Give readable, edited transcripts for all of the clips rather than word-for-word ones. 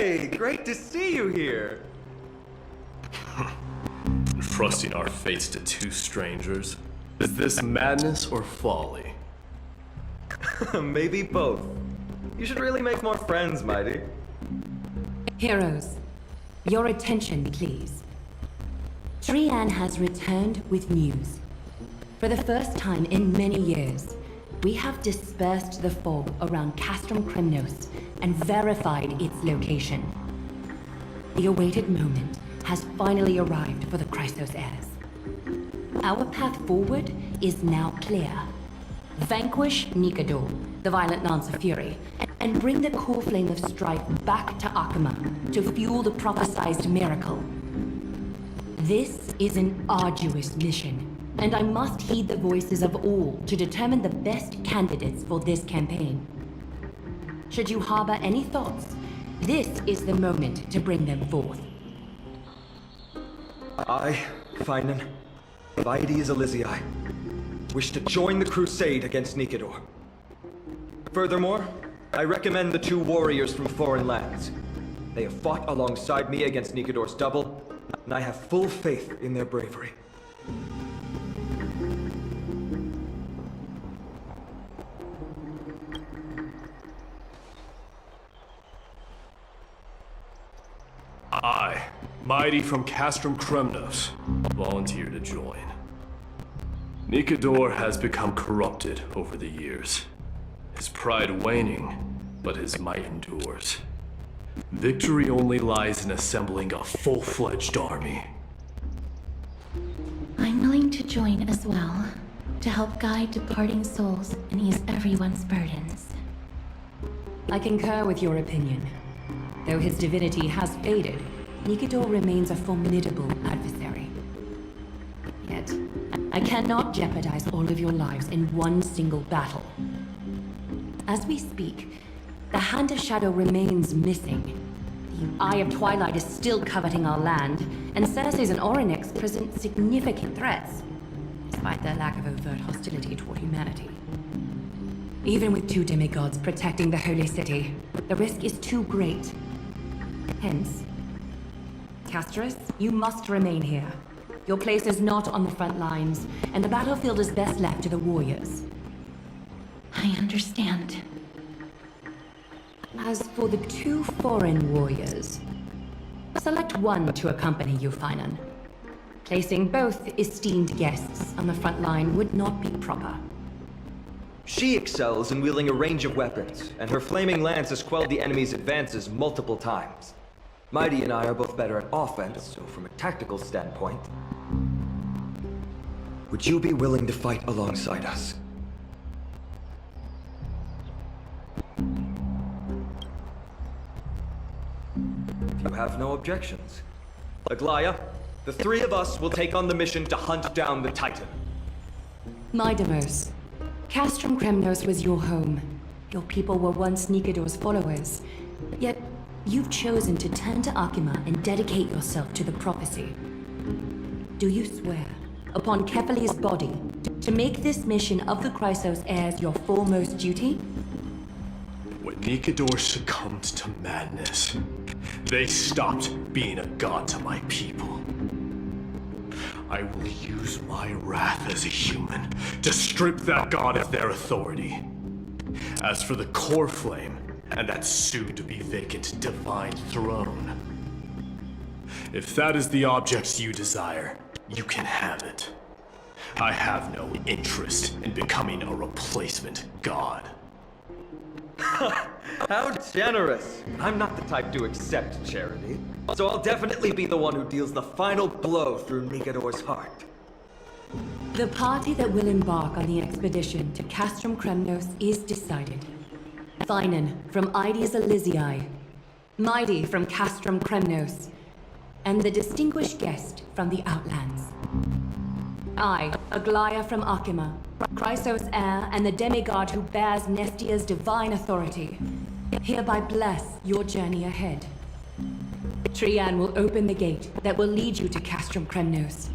Hey, great to see you here. Trusting our fates to two strangers? Is this madness or folly? Maybe both. You should really make more friends, Mighty. Heroes, your attention, please. Trian has returned with news. For the first time in many years, we have dispersed the fog around Castrum Kremnos and verified its location. The awaited moment has finally arrived for the Chrysos heirs. Our path forward is now clear. Vanquish Nikador, the violent Lance of Fury, and bring the core flame of strife back to Akama to fuel the prophesized miracle. This is an arduous mission, and I must heed the voices of all to determine the best candidates for this campaign. Should you harbor any thoughts, this is the moment to bring them forth. I, Finan, of Aedes Elysiae, wish to join the crusade against Nikador. Furthermore, I recommend the two warriors from foreign lands. They have fought alongside me against Nikador's double, and I have full faith in their bravery. I, Mighty from Castrum Kremnos, volunteer to join. Nikador has become corrupted over the years. His pride waning, but his might endures. Victory only lies in assembling a full-fledged army. I'm willing to join as well, to help guide departing souls and ease everyone's burdens. I concur with your opinion. Though his divinity has faded, Nikador remains a formidable adversary. Yet, I cannot jeopardize all of your lives in one single battle. As we speak, the Hand of Shadow remains missing. The Eye of Twilight is still coveting our land, and Cersei's and Orynyx present significant threats, despite their lack of overt hostility toward humanity. Even with two demigods protecting the Holy City, the risk is too great. Hence, Castris, you must remain here. Your place is not on the front lines, and the battlefield is best left to the warriors. I understand. As for the two foreign warriors, select one to accompany you, Finan. Placing both esteemed guests on the front line would not be proper. She excels in wielding a range of weapons, and her flaming lance has quelled the enemy's advances multiple times. Mighty and I are both better at offense, so from a tactical standpoint, would you be willing to fight alongside us? If you have no objections. Aglaya, the three of us will take on the mission to hunt down the Titan. Mydamos, Castrum Kremnos was your home. Your people were once Nikador's followers. Yet, you've chosen to turn to Akima and dedicate yourself to the prophecy. Do you swear, upon Kefali's body, to make this mission of the Chrysos heirs your foremost duty? When Nikador succumbed to madness, they stopped being a god to my people. I will use my wrath as a human to strip that god of their authority. As for the core flame, and that soon-to-be vacant divine throne, if that is the object you desire, you can have it. I have no interest in becoming a replacement god. How generous! I'm not the type to accept charity, so I'll definitely be the one who deals the final blow through Nikador's heart. The party that will embark on the expedition to Castrum Kremnos is decided. Finan from Aedes Elysiae, Mighty from Castrum Kremnos, and the distinguished guest from the Outlands. I, Aglaya from Akima, Chrysos heir and the demigod who bears Nestia's divine authority, hereby bless your journey ahead. Trian will open the gate that will lead you to Castrum Kremnos.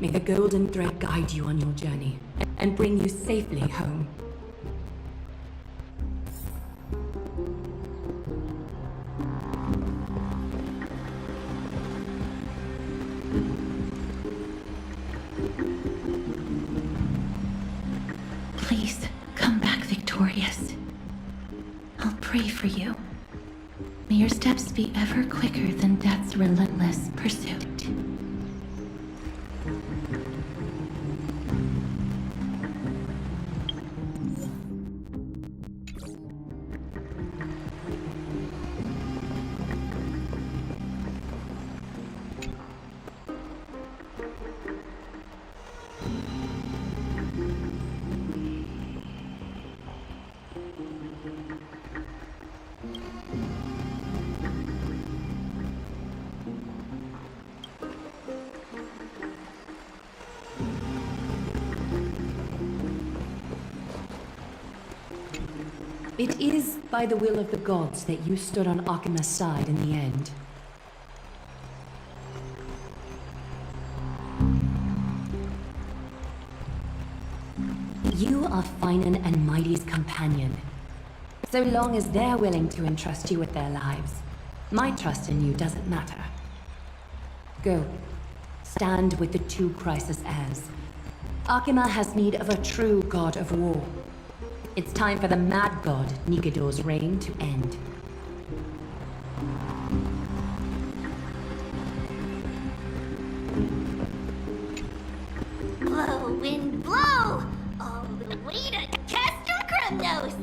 May the golden thread guide you on your journey and bring you safely home. for you. May your steps be ever quicker than death's relentless pursuit. It is by the will of the gods that you stood on Akima's side in the end. You are Finan and Mighty's companion. So long as they're willing to entrust you with their lives, my trust in you doesn't matter. Go. Stand with the two Crisis heirs. Akima has need of a true god of war. It's time for the mad god, Nikidor's reign, to end. Blow, wind, blow! All the way to Castro Kremnos!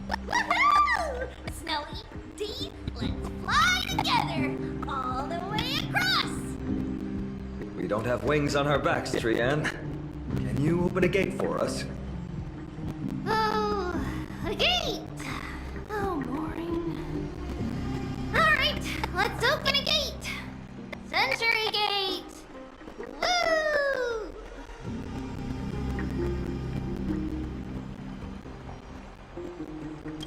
Woohoo! Snowy, D, let's fly together! All the way across! We don't have wings on our backs, Trian. Can you open a gate for us? Oh, a gate! Oh, boring. Alright, let's open a gate! Century Gate! Woo!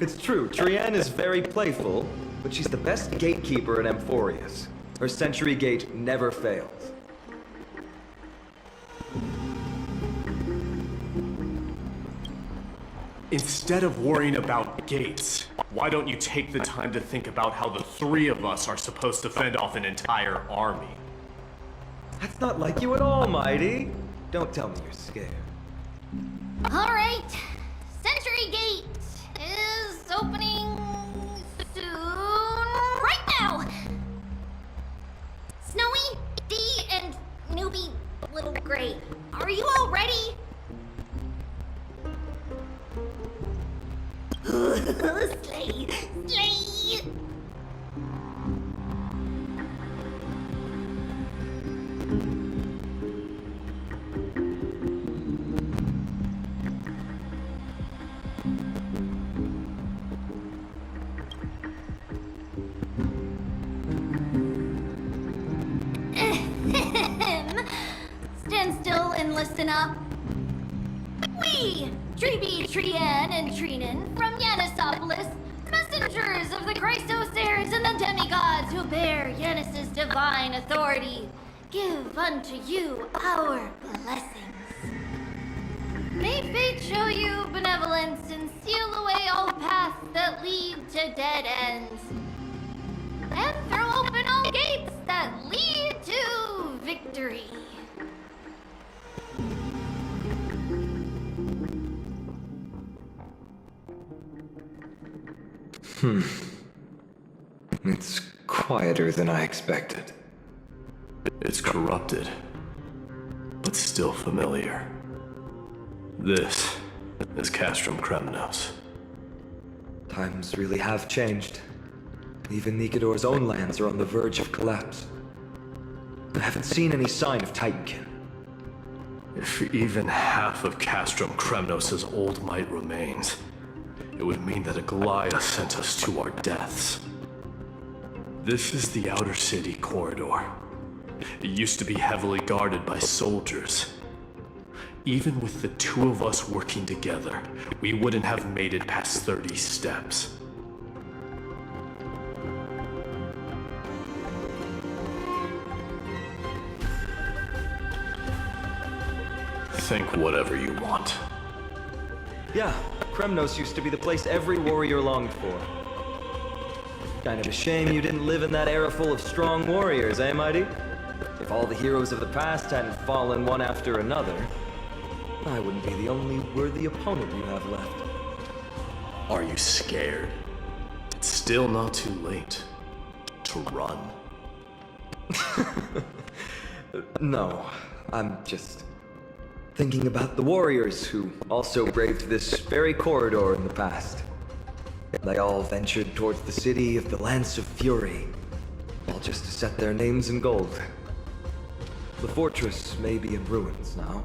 It's true, Trian is very playful, but she's the best gatekeeper in Amphorius. Her Century Gate never fails. Instead of worrying about gates, why don't you take the time to think about how the three of us are supposed to fend off an entire army? That's not like you at all, Mighty. Don't tell me you're scared. Alright, Century Gate is opening soon. Right now! Snowy, D, and newbie Little Gray, are you all ready? Slay! Slay! Stand still and listen up. We, Treeby, Trian, and Trinan from Yanisopolis, messengers of the Chrysosaurs and the demigods who bear Yanis's divine authority, give unto you our blessings. May fate show you benevolence and seal away all paths that lead to dead ends, and throw open all gates that lead to victory. It's quieter than I expected. It's corrupted, but still familiar. This is Castrum Kremnos. Times really have changed. Even Nikidor's own lands are on the verge of collapse. I haven't seen any sign of Titankin. If even half of Castrum Kremnos' old might remains, it would mean that Aglaia sent us to our deaths. This is the outer city corridor. It used to be heavily guarded by soldiers. Even with the two of us working together, we wouldn't have made it past 30 steps. Think whatever you want. Yeah, Kremnos used to be the place every warrior longed for. Kind of a shame you didn't live in that era full of strong warriors, eh, Mighty? If all the heroes of the past hadn't fallen one after another, I wouldn't be the only worthy opponent you have left. Are you scared? it's still not too late to run. No, I'm just thinking about the warriors who also braved this very corridor in the past. They all ventured towards the city of the Lance of Fury, all just to set their names in gold. The fortress may be in ruins now,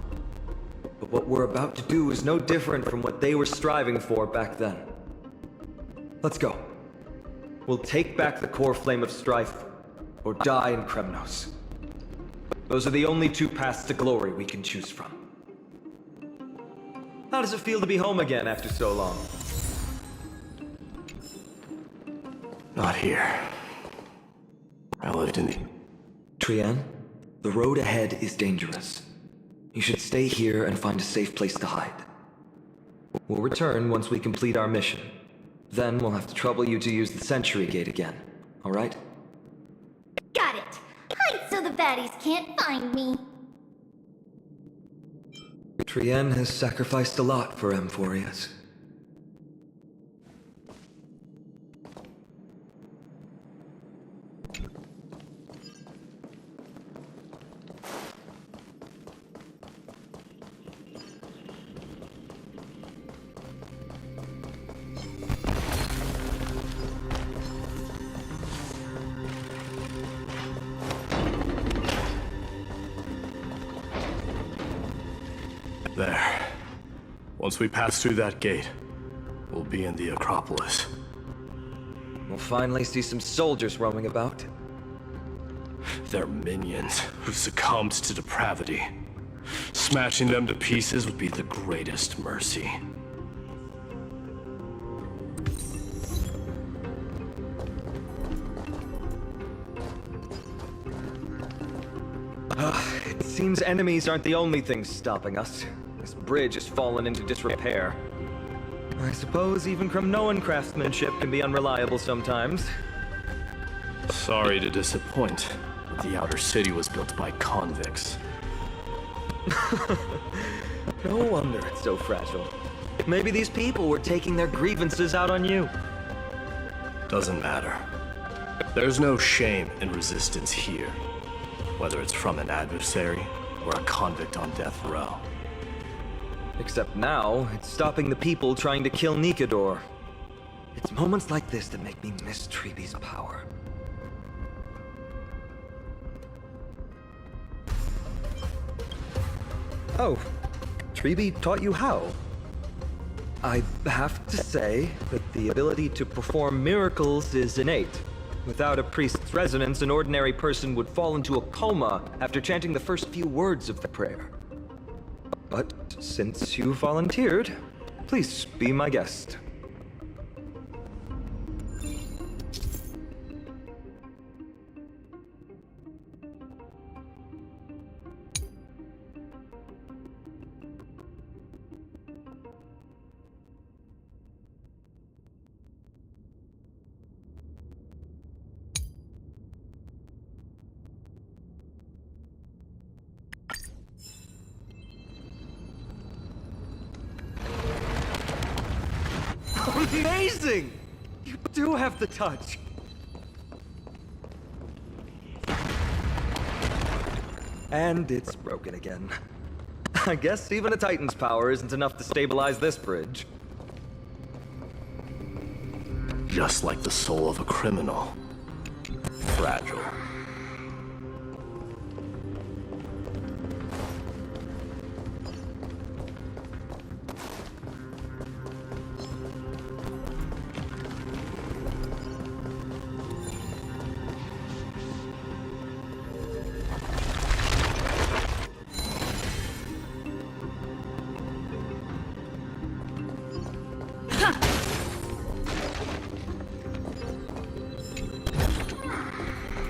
but what we're about to do is no different from what they were striving for back then. Let's go. We'll take back the core flame of strife, or die in Kremnos. Those are the only two paths to glory we can choose from. How does it feel to be home again after so long? Not here. I lived in the... Trian, the road ahead is dangerous. You should stay here and find a safe place to hide. We'll return once we complete our mission. Then we'll have to trouble you to use the Sentry Gate again, alright? Got it. Hide so the baddies can't find me. Trian has sacrificed a lot for Emphorius. There. Once we pass through that gate, we'll be in the Acropolis. We'll finally see some soldiers roaming about. They're minions who succumbed to depravity. Smashing them to pieces would be the greatest mercy. It seems enemies aren't the only things stopping us. This bridge has fallen into disrepair. I suppose even Kremnoan craftsmanship can be unreliable sometimes. Sorry to disappoint, but the outer city was built by convicts. No wonder it's so fragile. Maybe these people were taking their grievances out on you. Doesn't matter. There's no shame in resistance here, whether it's from an adversary or a convict on death row. Except now, it's stopping the people trying to kill Nikador. It's moments like this that make me miss Treeby's power. Oh, Treeby taught you how? I have to say that the ability to perform miracles is innate. Without a priest's resonance, an ordinary person would fall into a coma after chanting the first few words of the prayer. But since you volunteered, please be my guest. Amazing! You do have the touch. And it's broken again. I guess even a Titan's power isn't enough to stabilize this bridge. Just like the soul of a criminal. Fragile.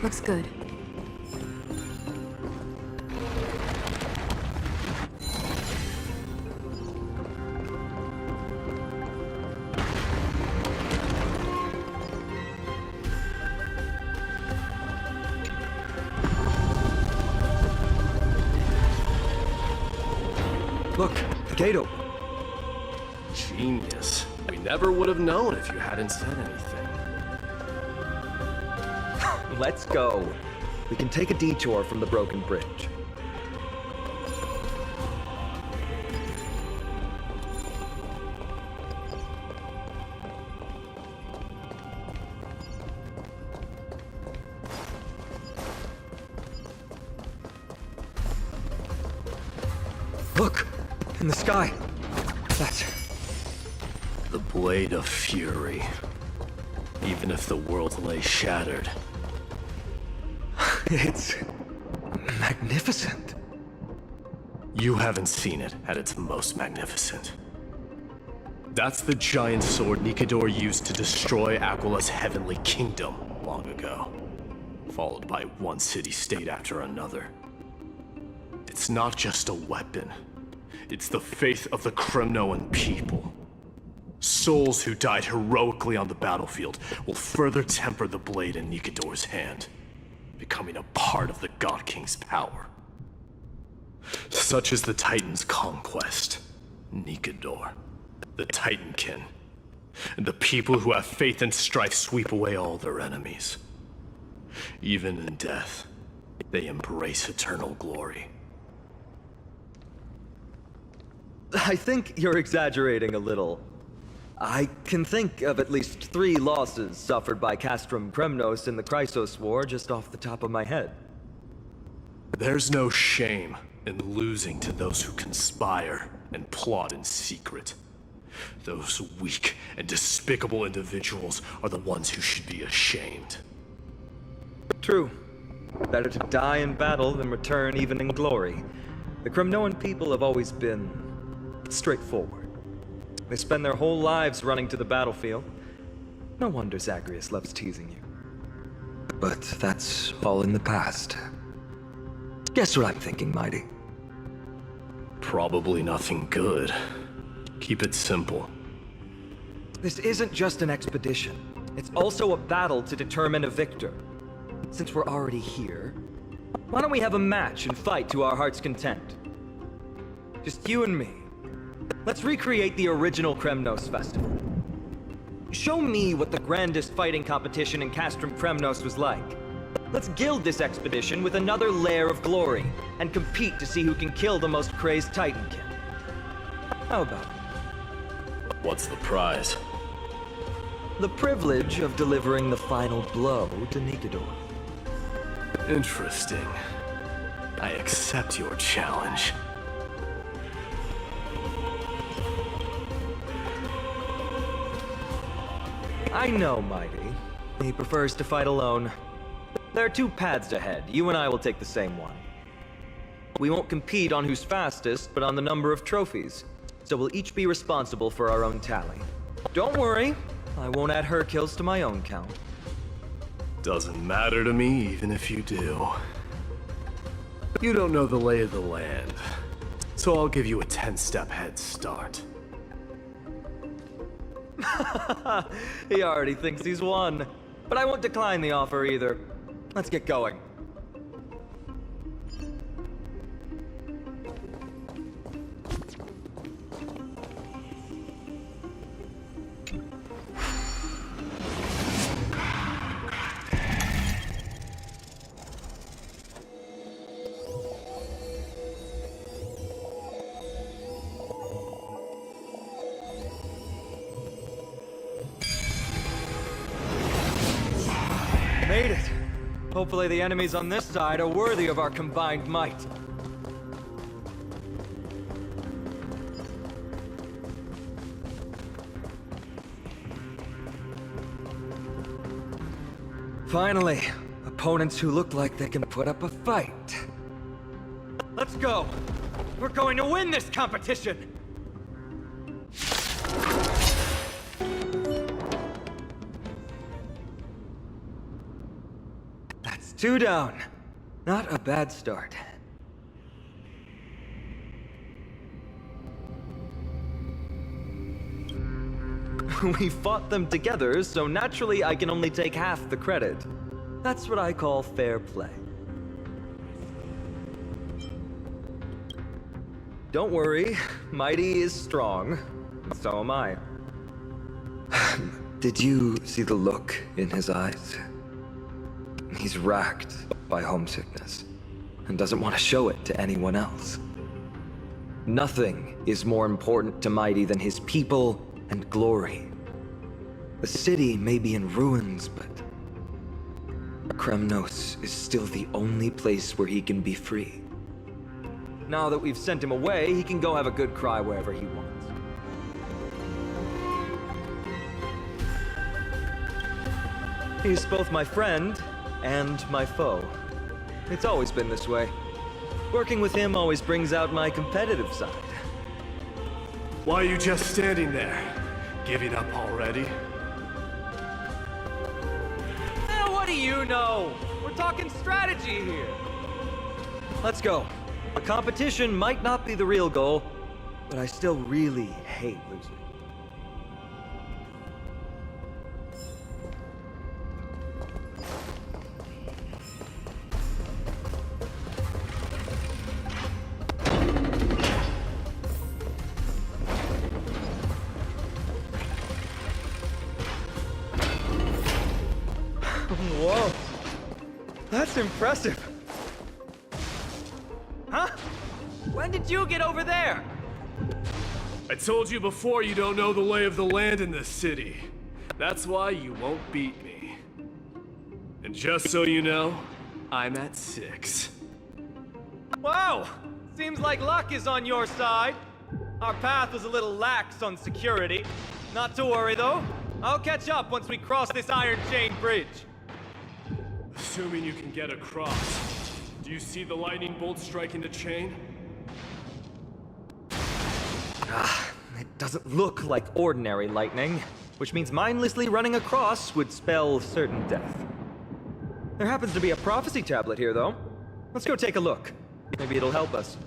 Looks good. Look, the gate open. Genius. We never would have known if you hadn't said anything. Let's go. We can take a detour from the broken bridge. Look! In the sky! That's... The Blade of Fury. Even if the world lay shattered. It's... magnificent. You haven't seen it at its most magnificent. That's the giant sword Nikador used to destroy Aquila's heavenly kingdom long ago, followed by one city-state after another. It's not just a weapon. It's the faith of the Kremnoan people. Souls who died heroically on the battlefield will further temper the blade in Nikador's hand, becoming a part of the God King's power. Such is the Titan's conquest, Nikador, the Titankin, and the people who have faith and strife sweep away all their enemies. Even in death, they embrace eternal glory. I think you're exaggerating a little. I can think of at least 3 losses suffered by Castrum Kremnos in the Chrysos War just off the top of my head. There's no shame in losing to those who conspire and plot in secret. Those weak and despicable individuals are the ones who should be ashamed. True. Better to die in battle than return even in glory. The Kremnoan people have always been straightforward. They spend their whole lives running to the battlefield. No wonder Zagreus loves teasing you. But that's all in the past. Guess what I'm thinking, Mighty? Probably nothing good. Keep it simple. This isn't just an expedition. It's also a battle to determine a victor. Since we're already here, why don't we have a match and fight to our heart's content? Just you and me. Let's recreate the original Kremnos festival. Show me what the grandest fighting competition in Castrum Kremnos was like. Let's gild this expedition with another layer of glory, and compete to see who can kill the most crazed Titankin. How about it? What's the prize? The privilege of delivering the final blow to Nikador. Interesting. I accept your challenge. I know, Mighty. He prefers to fight alone. There are 2 paths ahead. You and I will take the same one. We won't compete on who's fastest, but on the number of trophies. So we'll each be responsible for our own tally. Don't worry, I won't add her kills to my own count. Doesn't matter to me, even if you do. You don't know the lay of the land, so I'll give you a 10-step head start. He already thinks he's won. But I won't decline the offer either. Let's get going. Made it. Hopefully the enemies on this side are worthy of our combined might. Finally, opponents who look like they can put up a fight. Let's go. We're going to win this competition. That's 2 down. Not a bad start. We fought them together, so naturally I can only take half the credit. That's what I call fair play. Don't worry, Mighty is strong. So am I. Did you see the look in his eyes? He's racked by homesickness and doesn't want to show it to anyone else. Nothing is more important to Mighty than his people and glory. The city may be in ruins, but Kremnos is still the only place where he can be free. Now that we've sent him away, he can go have a good cry wherever he wants. He's both my friend and my foe. It's always been this way. Working with him always brings out my competitive side. Why are you just standing there? Giving up already? What do you know? We're talking strategy here. Let's go. The competition might not be the real goal, but I still really hate losing. Whoa. That's impressive. Huh? When did you get over there? I told you before you don't know the lay of the land in this city. That's why you won't beat me. And just so you know, I'm at 6. Wow! Seems like luck is on your side. Our path was a little lax on security. Not to worry though. I'll catch up once we cross this iron chain bridge. Assuming you can get across. Do you see the lightning bolt striking the chain? It doesn't look like ordinary lightning, which means mindlessly running across would spell certain death. There happens to be a prophecy tablet here, though. Let's go take a look. Maybe it'll help us.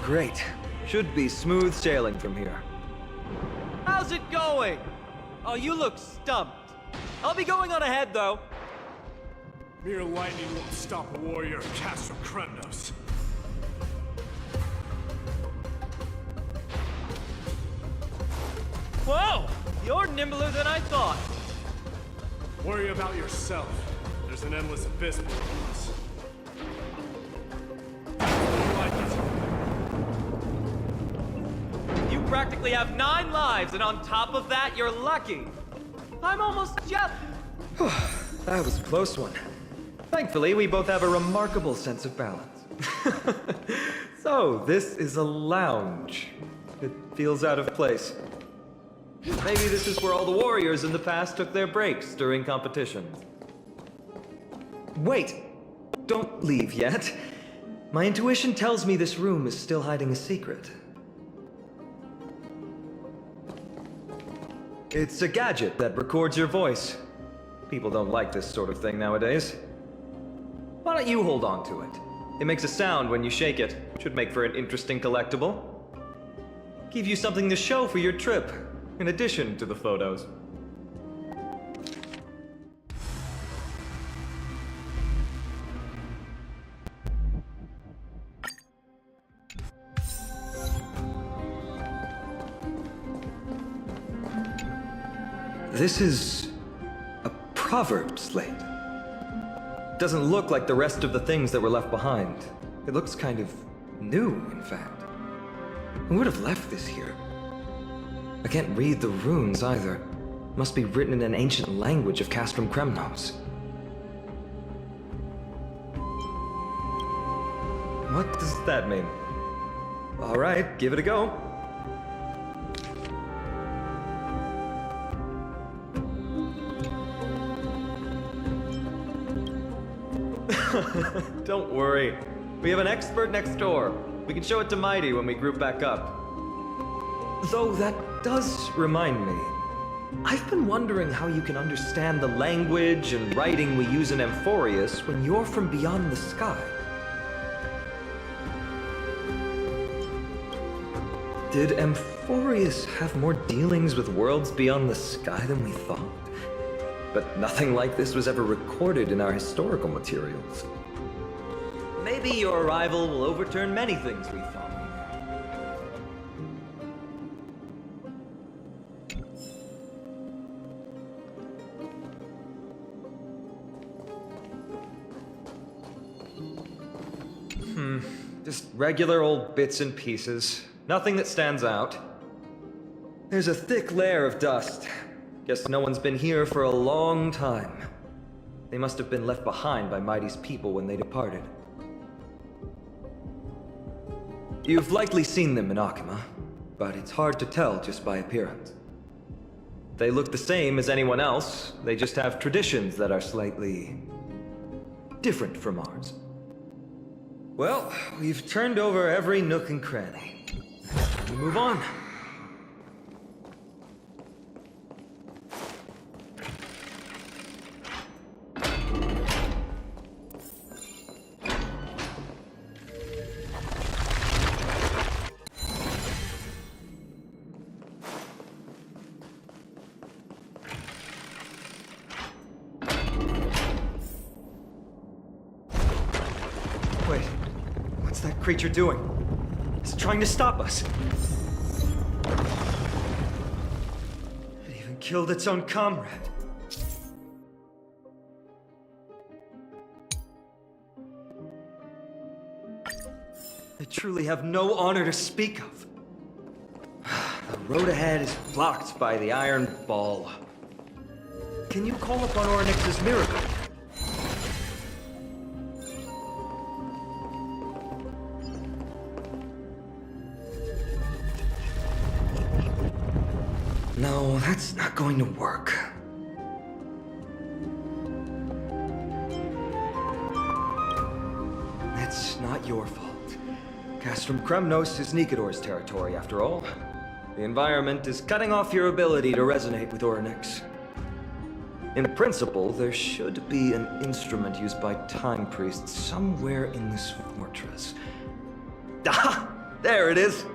Great. Should be smooth sailing from here. How's it going? Oh, you look stumped. I'll be going on ahead, though. Mere lightning won't stop a warrior of Castle Kremnos. Whoa! You're nimbler than I thought. Worry about yourself. There's an endless abyss below us. Like it. You practically have 9 lives, and on top of that, you're lucky. I'm almost jealous. That was a close one. Thankfully, we both have a remarkable sense of balance. So, this is a lounge. It feels out of place. Maybe this is where all the warriors in the past took their breaks during competitions. Wait! Don't leave yet. My intuition tells me this room is still hiding a secret. It's a gadget that records your voice. People don't like this sort of thing nowadays. Why don't you hold on to it? It makes a sound when you shake it. Should make for an interesting collectible. Give you something to show for your trip, in addition to the photos. This is a proverb slate. Doesn't look like the rest of the things that were left behind. It looks kind of new, in fact. Who would have left this here? I can't read the runes either. Must be written in an ancient language of Castrum Kremnos. What does that mean? All right, give it a go. Don't worry. We have an expert next door. We can show it to Mighty when we group back up. Though that does remind me. I've been wondering how you can understand the language and writing we use in Amphorius when you're from beyond the sky. Did Amphorius have more dealings with worlds beyond the sky than we thought? But nothing like this was ever recorded in our historical materials. Maybe your arrival will overturn many things we thought we knew. Just regular old bits and pieces. Nothing that stands out. There's a thick layer of dust. Guess no one's been here for a long time. They must have been left behind by Mighty's people when they departed. You've likely seen them in Akima, but it's hard to tell just by appearance. They look the same as anyone else, they just have traditions that are slightly different from ours. Well, we've turned over every nook and cranny. We move on. Wait, what's that creature doing? It's trying to stop us. It even killed its own comrade. They truly have no honor to speak of. The road ahead is blocked by the Iron Ball. Can you call upon Ornyx's miracle? No, that's not going to work. It's not your fault. Castrum Kremnos is Nikador's territory, after all. The environment is cutting off your ability to resonate with Ornyx. In principle, there should be an instrument used by Time Priests somewhere in this fortress. Ah! There it is!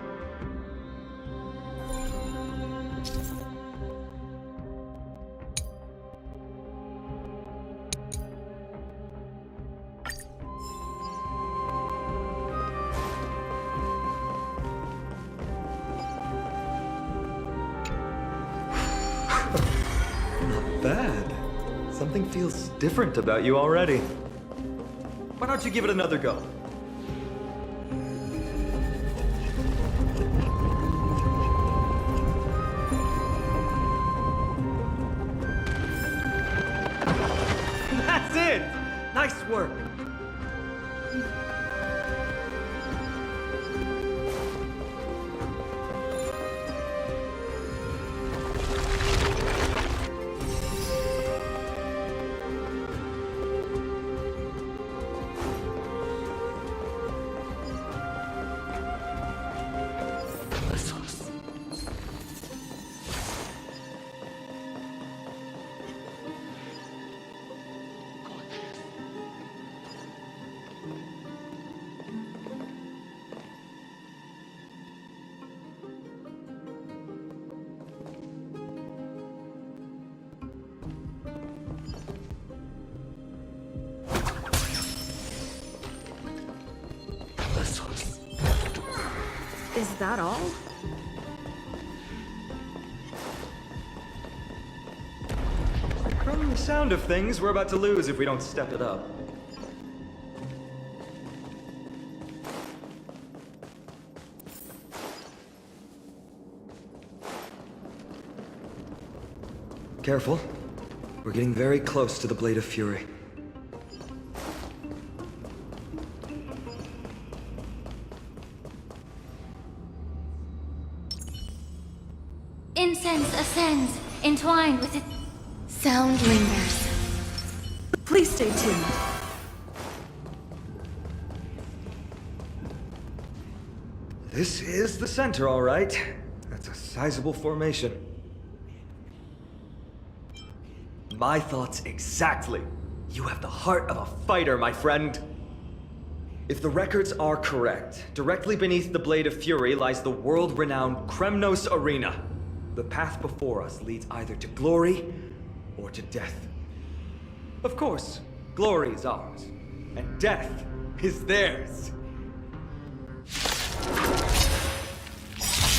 Bad. Something feels different about you already. Why don't you give it another go? That's it! Nice work! Is that all? From the sound of things, we're about to lose if we don't step it up. Careful. We're getting very close to the Blade of Fury. Incense ascends, entwined with it. Sound lingers. Please stay tuned. This is the center, all right. That's a sizable formation. My thoughts exactly. You have the heart of a fighter, my friend. If the records are correct, directly beneath the Blade of Fury lies the world-renowned Kremnos Arena. The path before us leads either to glory or to death. Of course, glory is ours, and death is theirs.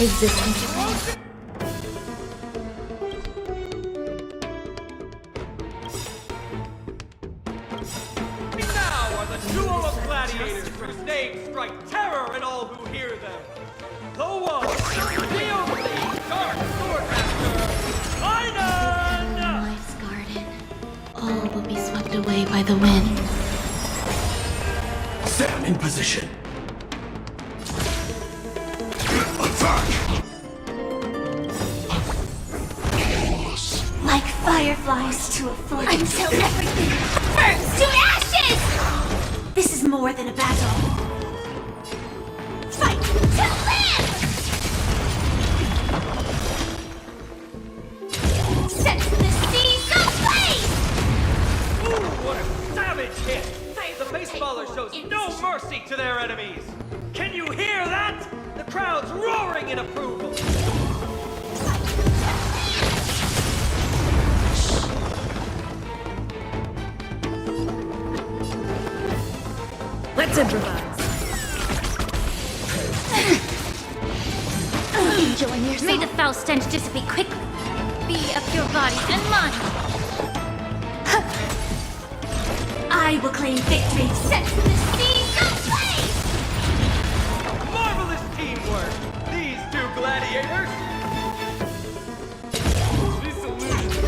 Is this what Now are the duo of gladiators whose names strike terror in all who hear them. The one, the only, Dark Swordmaster, Einan! Life's garden? All will be swept away by the wind. Sam in position. Attack! Like fireflies to a flame. Until everything burns to ashes! This is more than a battle. Fight to live! Set the seas ablaze! Ooh, what a savage hit! The baseballer shows no mercy to their enemies! Can you hear that? The crowd's roaring in approval! Let's improvise. Enjoying yourself? May the foul stench dissipate quickly. Be of your body and mind. I will claim victory. Set the seas ablaze! Marvelous teamwork! These two gladiators! This illusion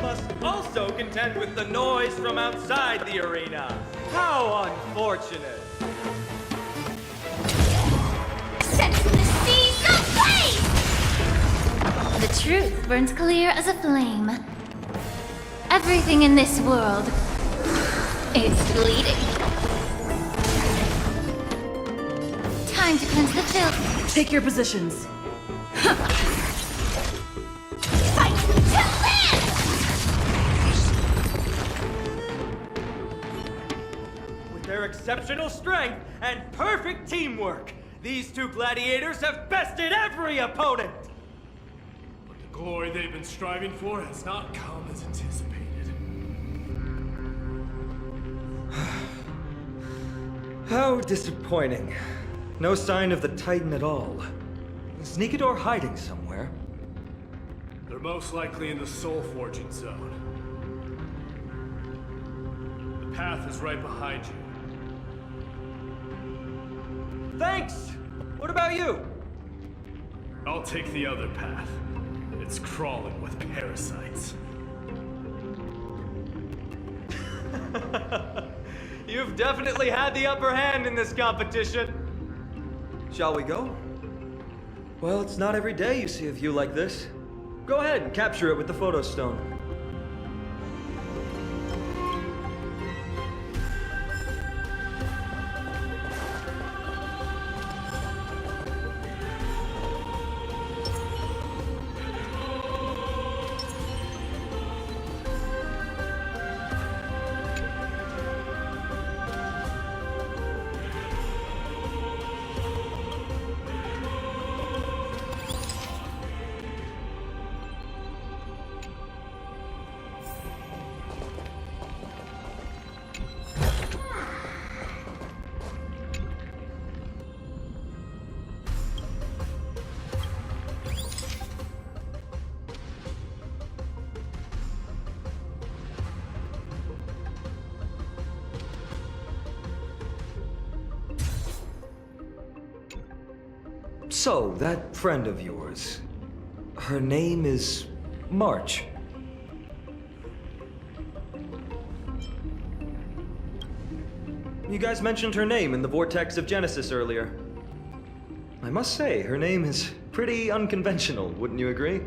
must also contend with the noise from outside the arena. How unfortunate! Set the seas ablaze! The truth burns clear as a flame. Everything in this world is bleeding. Time to cleanse the filth. Take your positions. Fight to live! With their exceptional strength and perfect teamwork, these two gladiators have bested every opponent! But the glory they've been striving for has not come as anticipated. How disappointing. No sign of the Titan at all. Is Nikador hiding somewhere? They're most likely in the soul forging zone. The path is right behind you. Thanks! What about you? I'll take the other path. It's crawling with parasites. You've definitely had the upper hand in this competition. Shall we go? Well, it's not every day you see a view like this. Go ahead and capture it with the photo stone. So, that friend of yours, her name is March. You guys mentioned her name in the Vortex of Genesis earlier. I must say, her name is pretty unconventional, wouldn't you agree?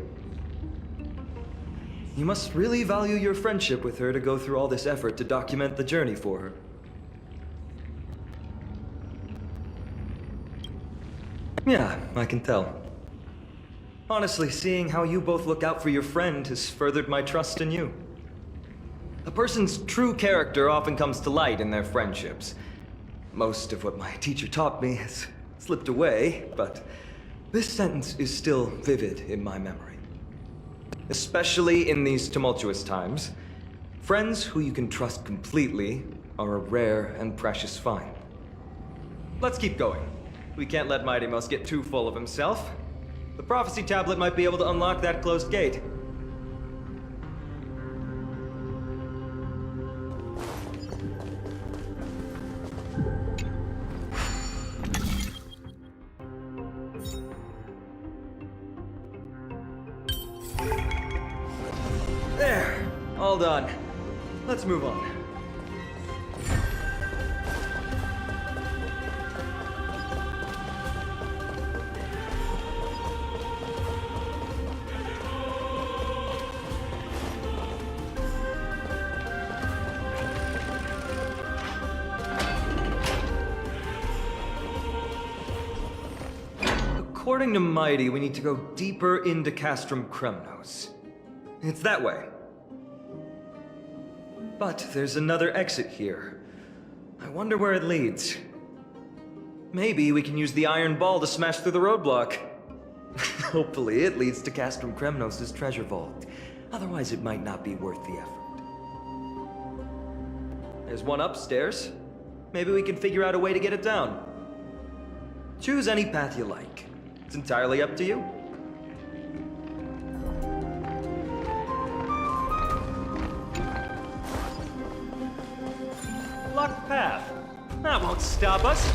You must really value your friendship with her to go through all this effort to document the journey for her. Yeah, I can tell. Honestly, seeing how you both look out for your friend has furthered my trust in you. A person's true character often comes to light in their friendships. Most of what my teacher taught me has slipped away, but this sentence is still vivid in my memory. Especially in these tumultuous times, friends who you can trust completely are a rare and precious find. Let's keep going. We can't let Mighty Mouse get too full of himself. The prophecy tablet might be able to unlock that closed gate. There, all done. Let's move on. According to Mighty, we need to go deeper into Castrum Kremnos. It's that way. But there's another exit here. I wonder where it leads. Maybe we can use the iron ball to smash through the roadblock. Hopefully it leads to Castrum Kremnos' treasure vault. Otherwise it might not be worth the effort. There's one upstairs. Maybe we can figure out a way to get it down. Choose any path you like. It's entirely up to you. Locked path. That won't stop us.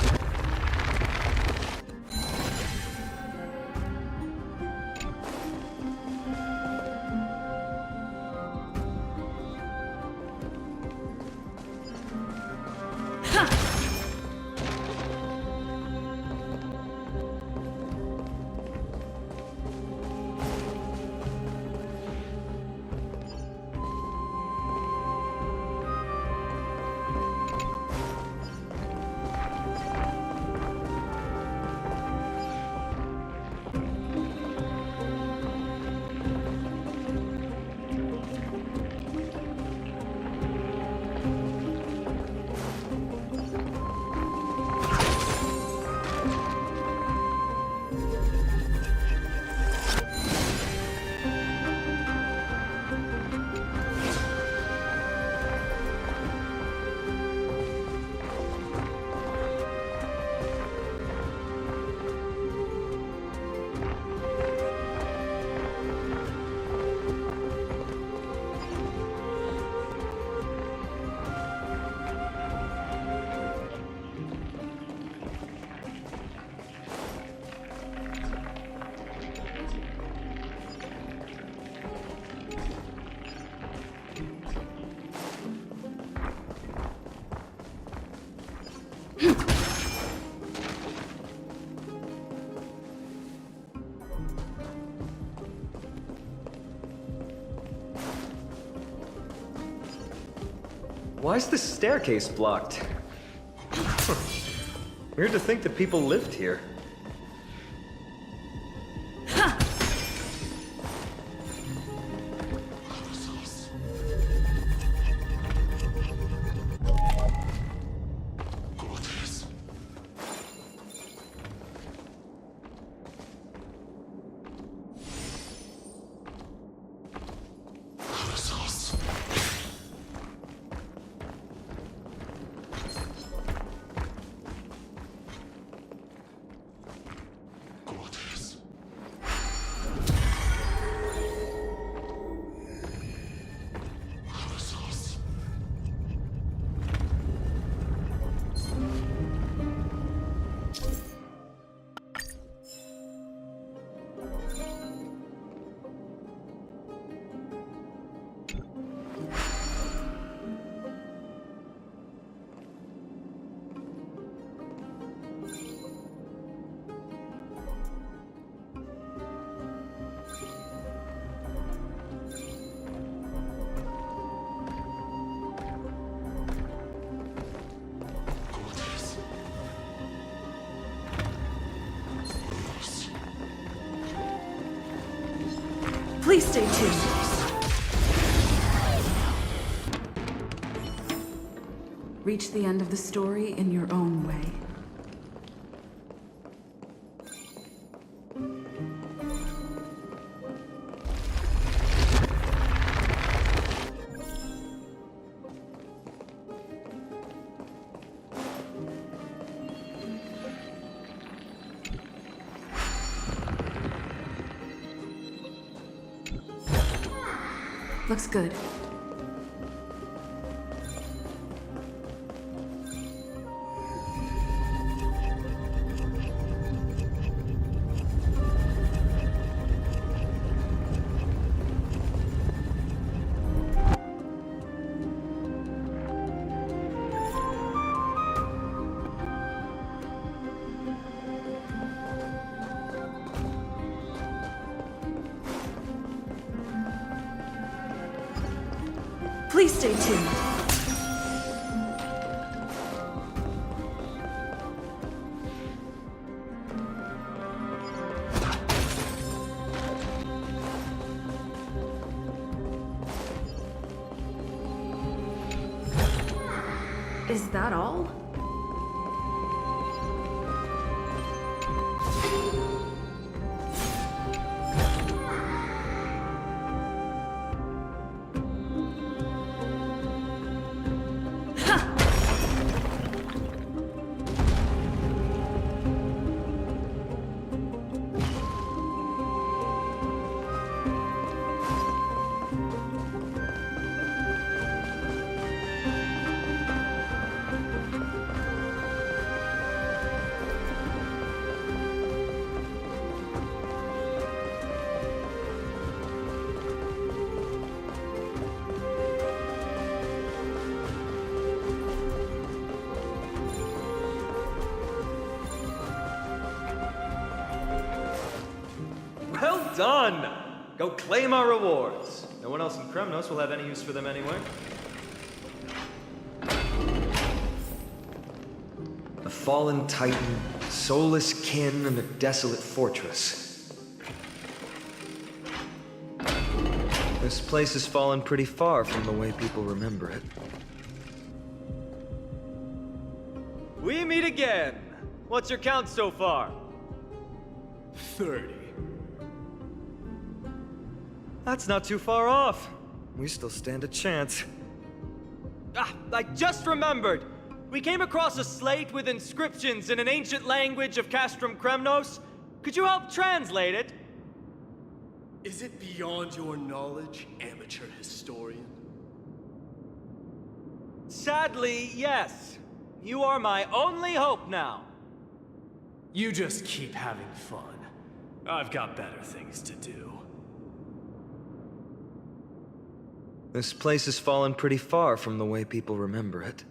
Why is this staircase blocked? Weird to think that people lived here. Please stay tuned. Reach the end of the story in your own way. Looks good. Please stay tuned. Is that all? Well done! Go claim our rewards. No one else in Kremnos will have any use for them anyway. A fallen titan, soulless kin, and a desolate fortress. This place has fallen pretty far from the way people remember it. We meet again! What's your count so far? 30. That's not too far off. We still stand a chance. Ah, I just remembered! We came across a slate with inscriptions in an ancient language of Castrum Kremnos. Could you help translate it? Is it beyond your knowledge, amateur historian? Sadly, yes. You are my only hope now. You just keep having fun. I've got better things to do. This place has fallen pretty far from the way people remember it.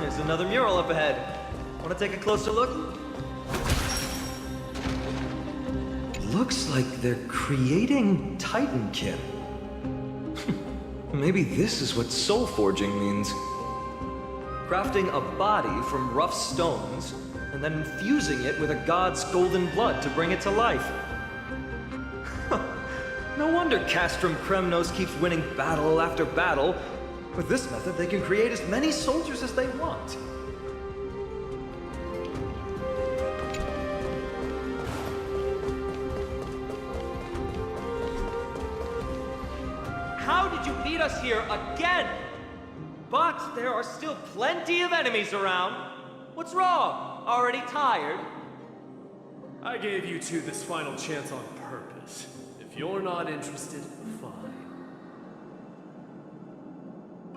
There's another mural up ahead. Want to take a closer look? Looks like they're creating Titankin. Maybe this is what soul forging means. crafting a body from rough stones, and then infusing it with a god's golden blood to bring it to life. No wonder Castrum Kremnos keeps winning battle after battle. With this method, they can create as many soldiers as they want. How did you beat us here again? But there are still plenty of enemies around. What's wrong? Already tired? I gave you two this final chance on purpose. If you're not interested, fine.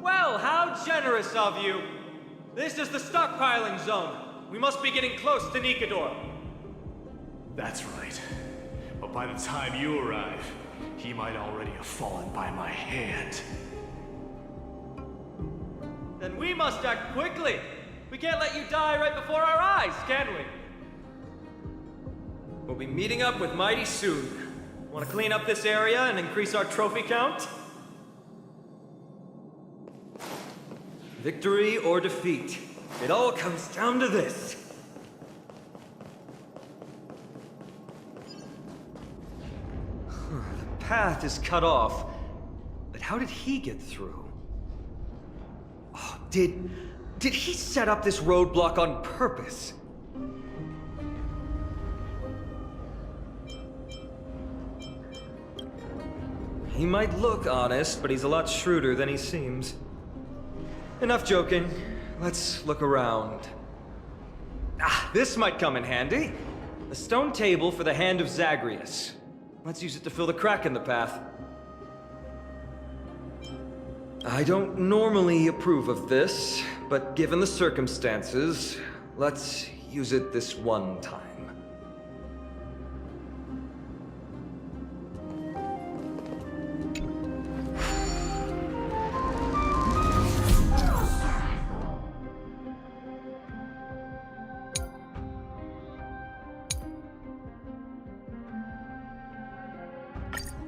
Well, how generous of you! This is the stockpiling zone. We must be getting close to Nikador. That's right. But by the time you arrive, he might already have fallen by my hand. Then we must act quickly. We can't let you die right before our eyes, can we? We'll be meeting up with Mighty soon. Want to clean up this area and increase our trophy count? Victory or defeat. It all comes down to this. The path is cut off. But how did he get through? Oh, did he set up this roadblock on purpose? He might look honest, but he's a lot shrewder than he seems. Enough joking. Let's look around. Ah, this might come in handy. A stone table for the Hand of Zagreus. Let's use it to fill the crack in the path. I don't normally approve of this, but given the circumstances, let's use it this one time.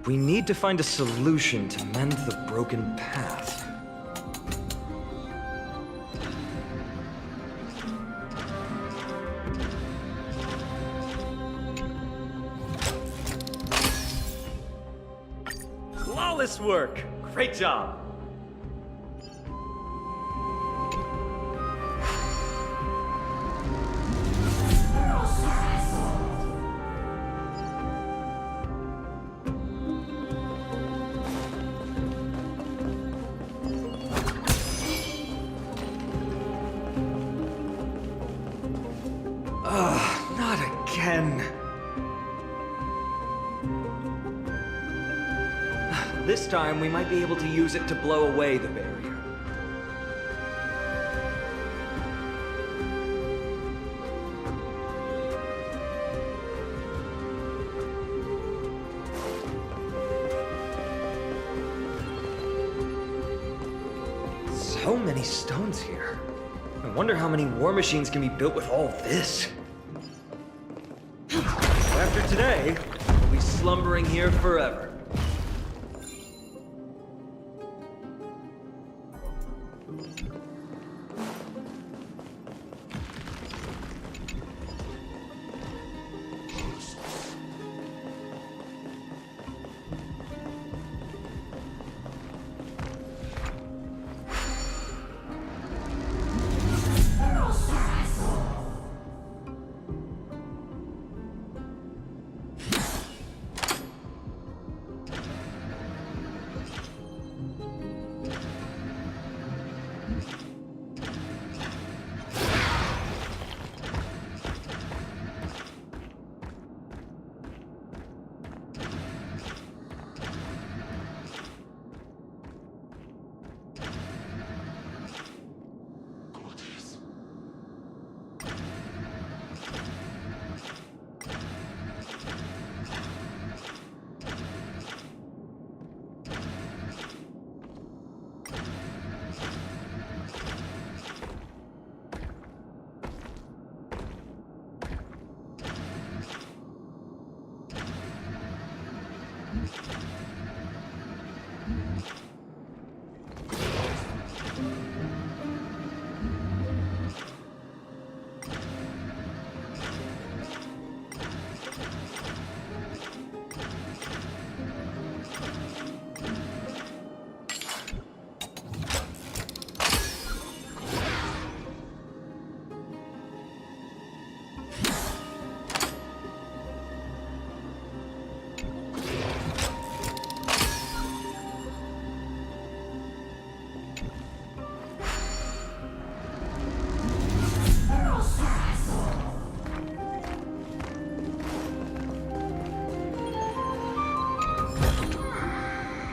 We need to find a solution to mend the broken path. Flawless work! Great job! Not again. This time, we might be able to use it to blow away the barrier. So many stones here. I wonder how many war machines can be built with all this. After today, we'll be slumbering here forever.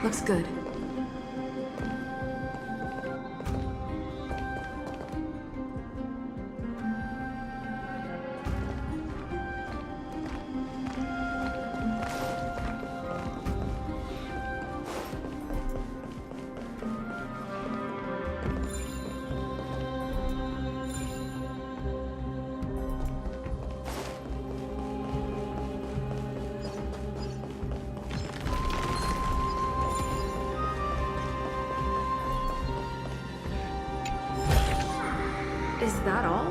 Looks good. Is that all?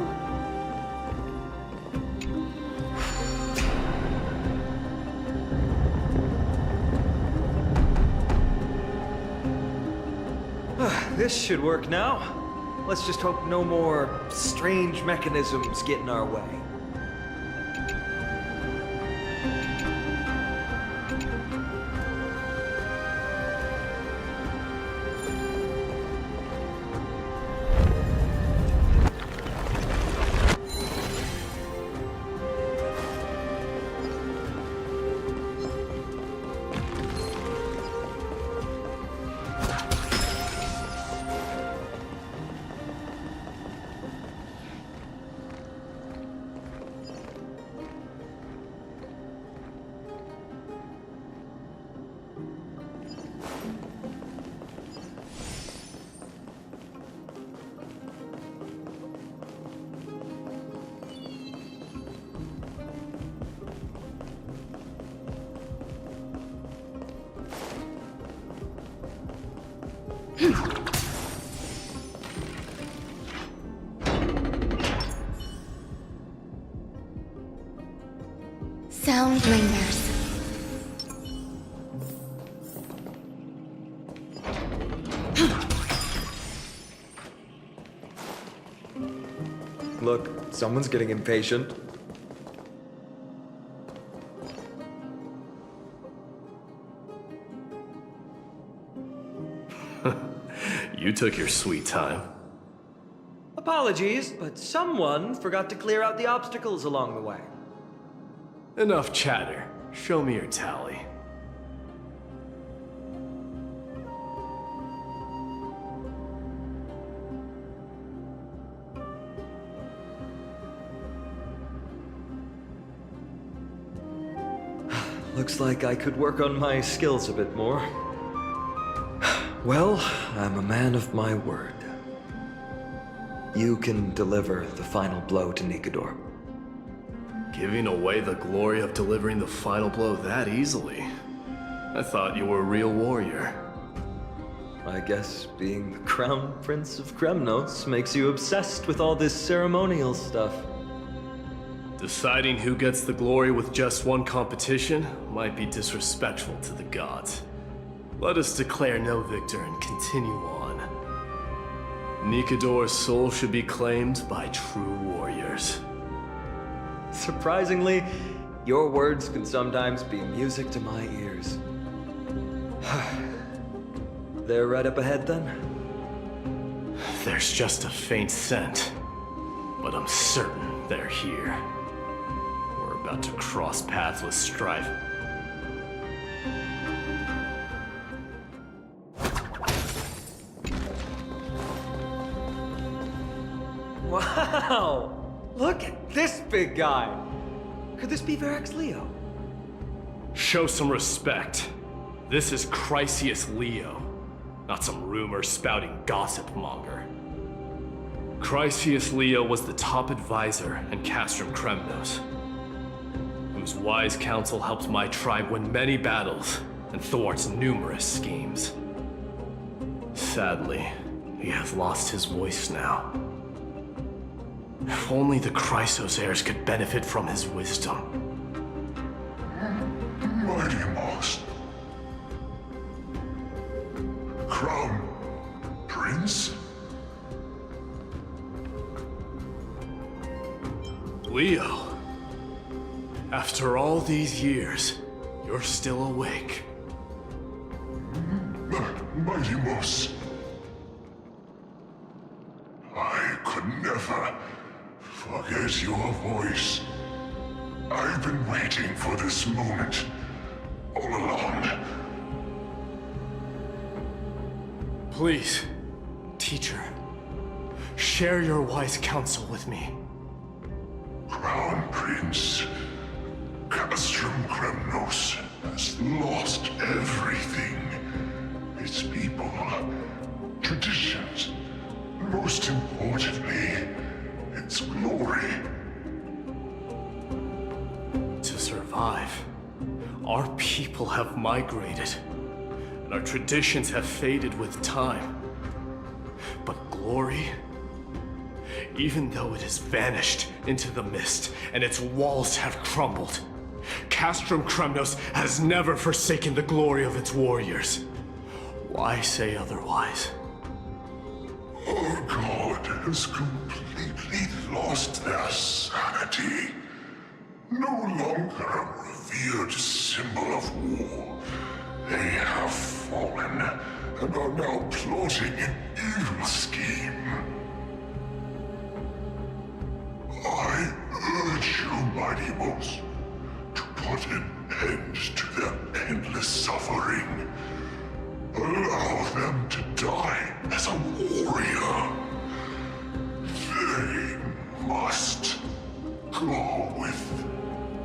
This should work now. Let's just hope no more strange mechanisms get in our way. Sound lingers. Look, someone's getting impatient. You took your sweet time. Apologies, but someone forgot to clear out the obstacles along the way. Enough chatter. Show me your tally. Looks like I could work on my skills a bit more. Well, I'm a man of my word. You can deliver the final blow to Nikador. Giving away the glory of delivering the final blow that easily? I thought you were a real warrior. I guess being the crown prince of Kremnos makes you obsessed with all this ceremonial stuff. Deciding who gets the glory with just one competition might be disrespectful to the gods. Let us declare no victor and continue on. Nikador's soul should be claimed by true warriors. Surprisingly, your words can sometimes be music to my ears. They're right up ahead then? There's just a faint scent, but I'm certain they're here. We're about to cross paths with strife. Wow! Look at this big guy! Could this be Varric's Leo? Show some respect. This is Chrysius Leo, not some rumor-spouting gossip monger. Chrysius Leo was the top advisor in Castrum Kremnos, whose wise counsel helped my tribe win many battles and thwarts numerous schemes. Sadly, he has lost his voice now. If only the Chrysos heirs could benefit from his wisdom. Mighty Moss. Crown Prince? Leo, after all these years, you're still awake. Mighty Moss. I could never forget your voice. I've been waiting for this moment all along. Please, teacher, share your wise counsel with me. Crown Prince Castrum Kremnos has lost everything. Its people, traditions, and most importantly, its glory. To survive, our people have migrated, and our traditions have faded with time. But glory, even though it has vanished into the mist and its walls have crumbled, Castrum Kremnos has never forsaken the glory of its warriors. Why say otherwise? Our god has completely lost their sanity. No longer a revered symbol of war. They have fallen and are now plotting an evil scheme. I urge you, mighty boss, to put an end to their endless suffering. Allow them to die as a warrior. They must go with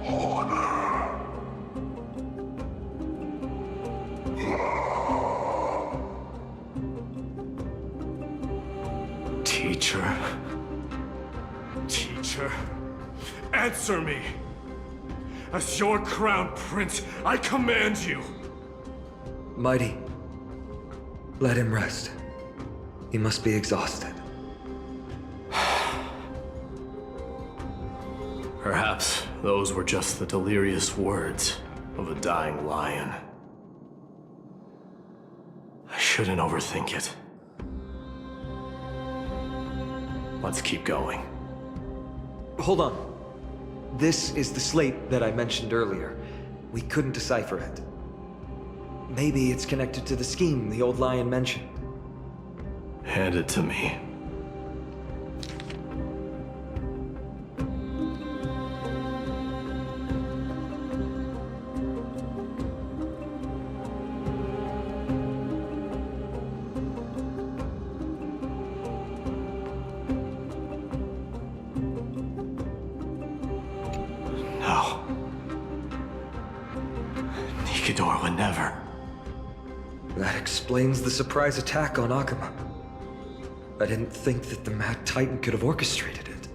honor. Teacher. Teacher, answer me. As your crown prince, I command you. Mighty, let him rest. He must be exhausted. Perhaps those were just the delirious words of a dying lion. I shouldn't overthink it. Let's keep going. Hold on. This is the slate that I mentioned earlier. We couldn't decipher it. Maybe it's connected to the scheme the old lion mentioned. Hand it to me. No. Nikidor would never. That explains the surprise attack on Akama. I didn't think that the Mad Titan could have orchestrated it.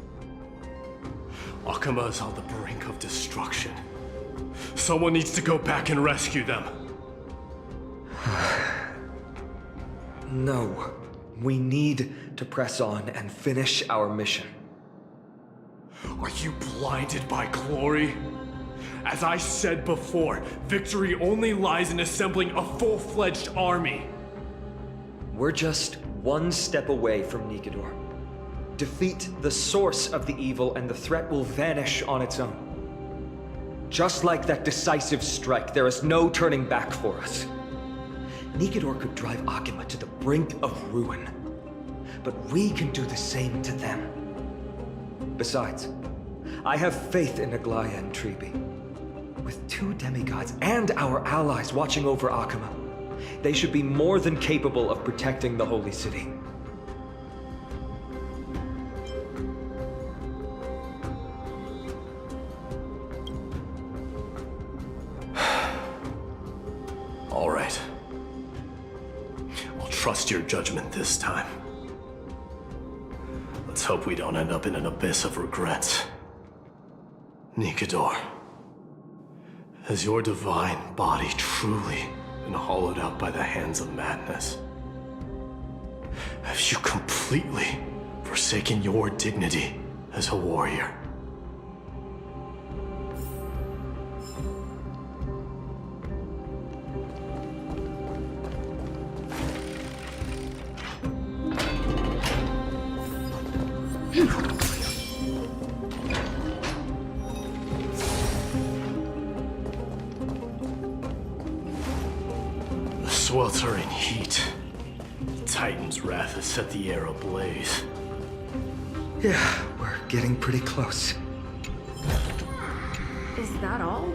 Akama is on the brink of destruction. Someone needs to go back and rescue them. No. We need to press on and finish our mission. Are you blinded by glory? As I said before, victory only lies in assembling a full-fledged army. We're just one step away from Nikidor. Defeat the source of the evil and the threat will vanish on its own. Just like that decisive strike, there is no turning back for us. Nikidor could drive Akama to the brink of ruin. But we can do the same to them. Besides, I have faith in Aglaya and Tribi. With two demigods and our allies watching over Akama, they should be more than capable of protecting the Holy City. All right. I'll trust your judgment this time. Let's hope we don't end up in an abyss of regrets. Nikidor, has your divine body truly been hollowed out by the hands of madness? Have you completely forsaken your dignity as a warrior? Sweltering heat. The Titan's wrath has set the air ablaze. Yeah, we're getting pretty close. Is that all?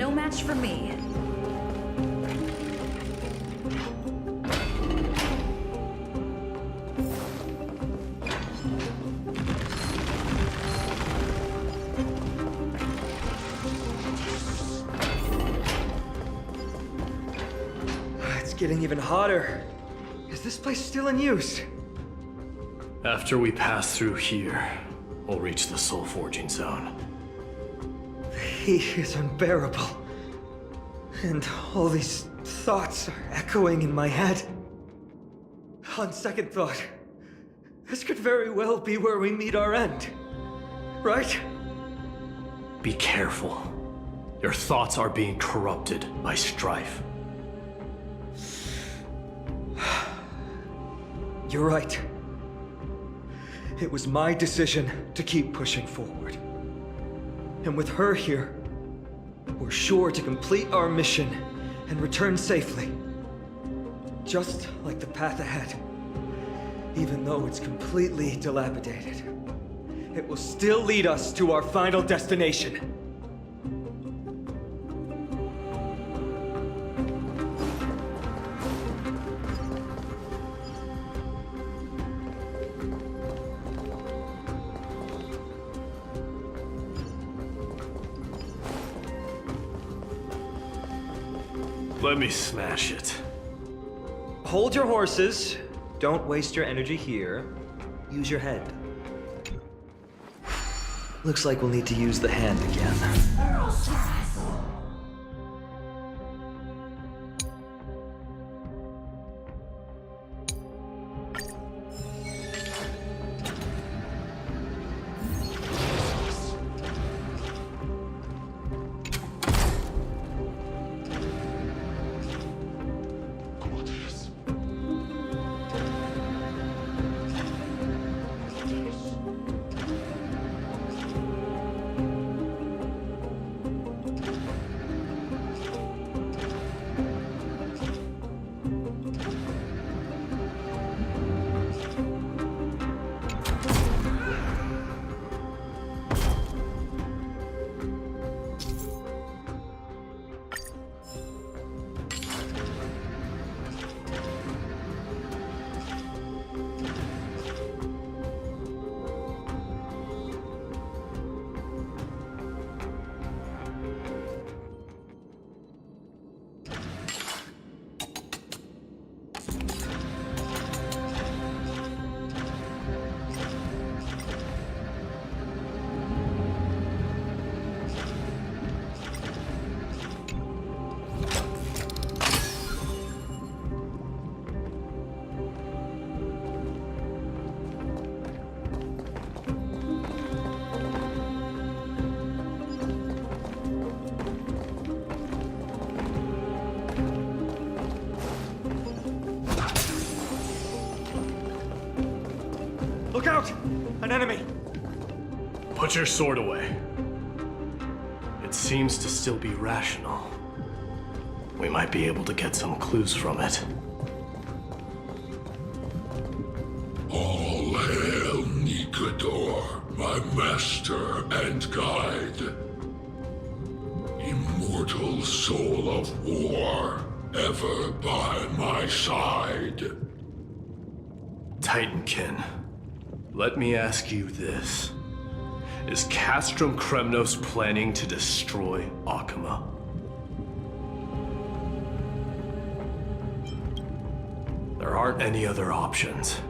No match for me. It's getting even hotter. Is this place still in use? After we pass through here, we'll reach the soul forging zone. The heat is unbearable. And all these thoughts are echoing in my head. On second thought, this could very well be where we meet our end. Right? Be careful. Your thoughts are being corrupted by strife. You're right. It was my decision to keep pushing forward. And with her here, we're sure to complete our mission and return safely. Just like the path ahead. Even though it's completely dilapidated, it will still lead us to our final destination. Let me smash it. Hold your horses. Don't waste your energy here. Use your head. Looks like we'll need to use the hand again. Look out! An enemy! Put your sword away. It seems to still be rational. We might be able to get some clues from it. All hail Nikador, my master and guide. Immortal soul of war, ever by my side. Titankin, let me ask you this. Is Castrum Kremnos planning to destroy Akama? There aren't any other options.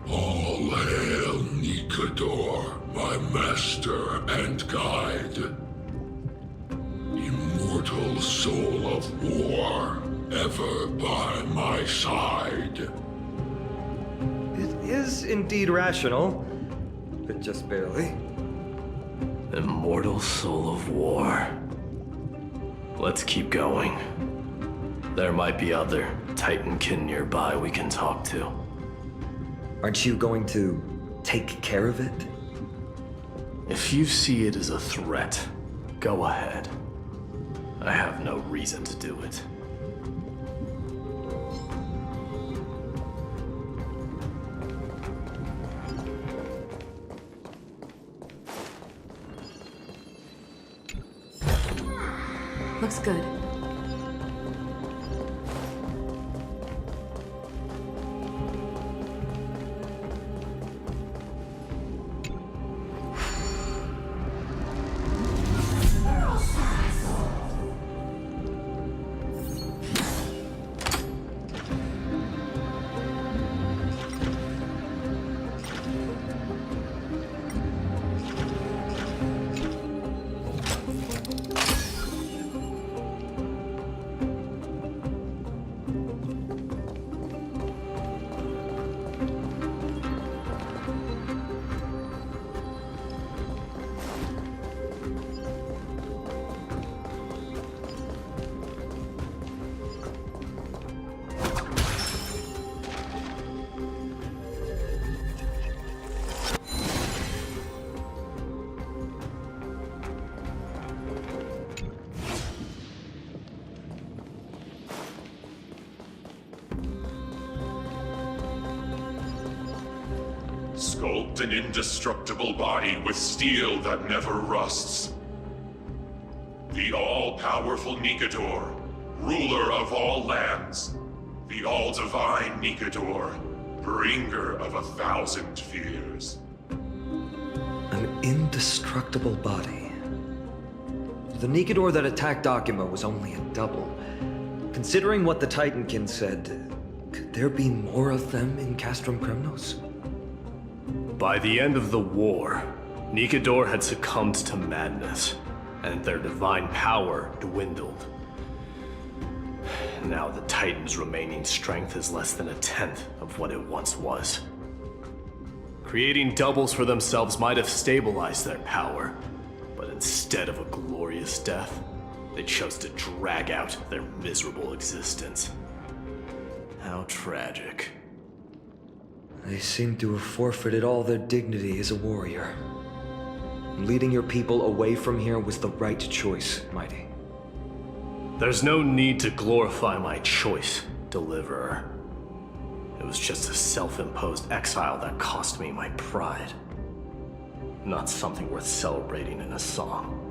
All hail Nikador, my master and guide. Immortal soul of war, ever by my side. It is indeed rational, but just barely. Immortal soul of war. Let's keep going. There might be other Titankin nearby we can talk to. Aren't you going to take care of it? If you see it as a threat, go ahead. I have no reason to do it. Looks good. Sculpt an indestructible body with steel that never rusts. The all-powerful Nikador, ruler of all lands. The all-divine Nikador, bringer of 1,000 fears. An indestructible body. The Nikador that attacked Akima was only a double. Considering what the Titankin said, could there be more of them in Castrum Kremnos? By the end of the war, Nikador had succumbed to madness, and their divine power dwindled. Now the Titan's remaining strength is less than 1/10 of what it once was. Creating doubles for themselves might have stabilized their power, but instead of a glorious death, they chose to drag out their miserable existence. How tragic. They seem to have forfeited all their dignity as a warrior. Leading your people away from here was the right choice, Mighty. There's no need to glorify my choice, Deliverer. It was just a self-imposed exile that cost me my pride. Not something worth celebrating in a song.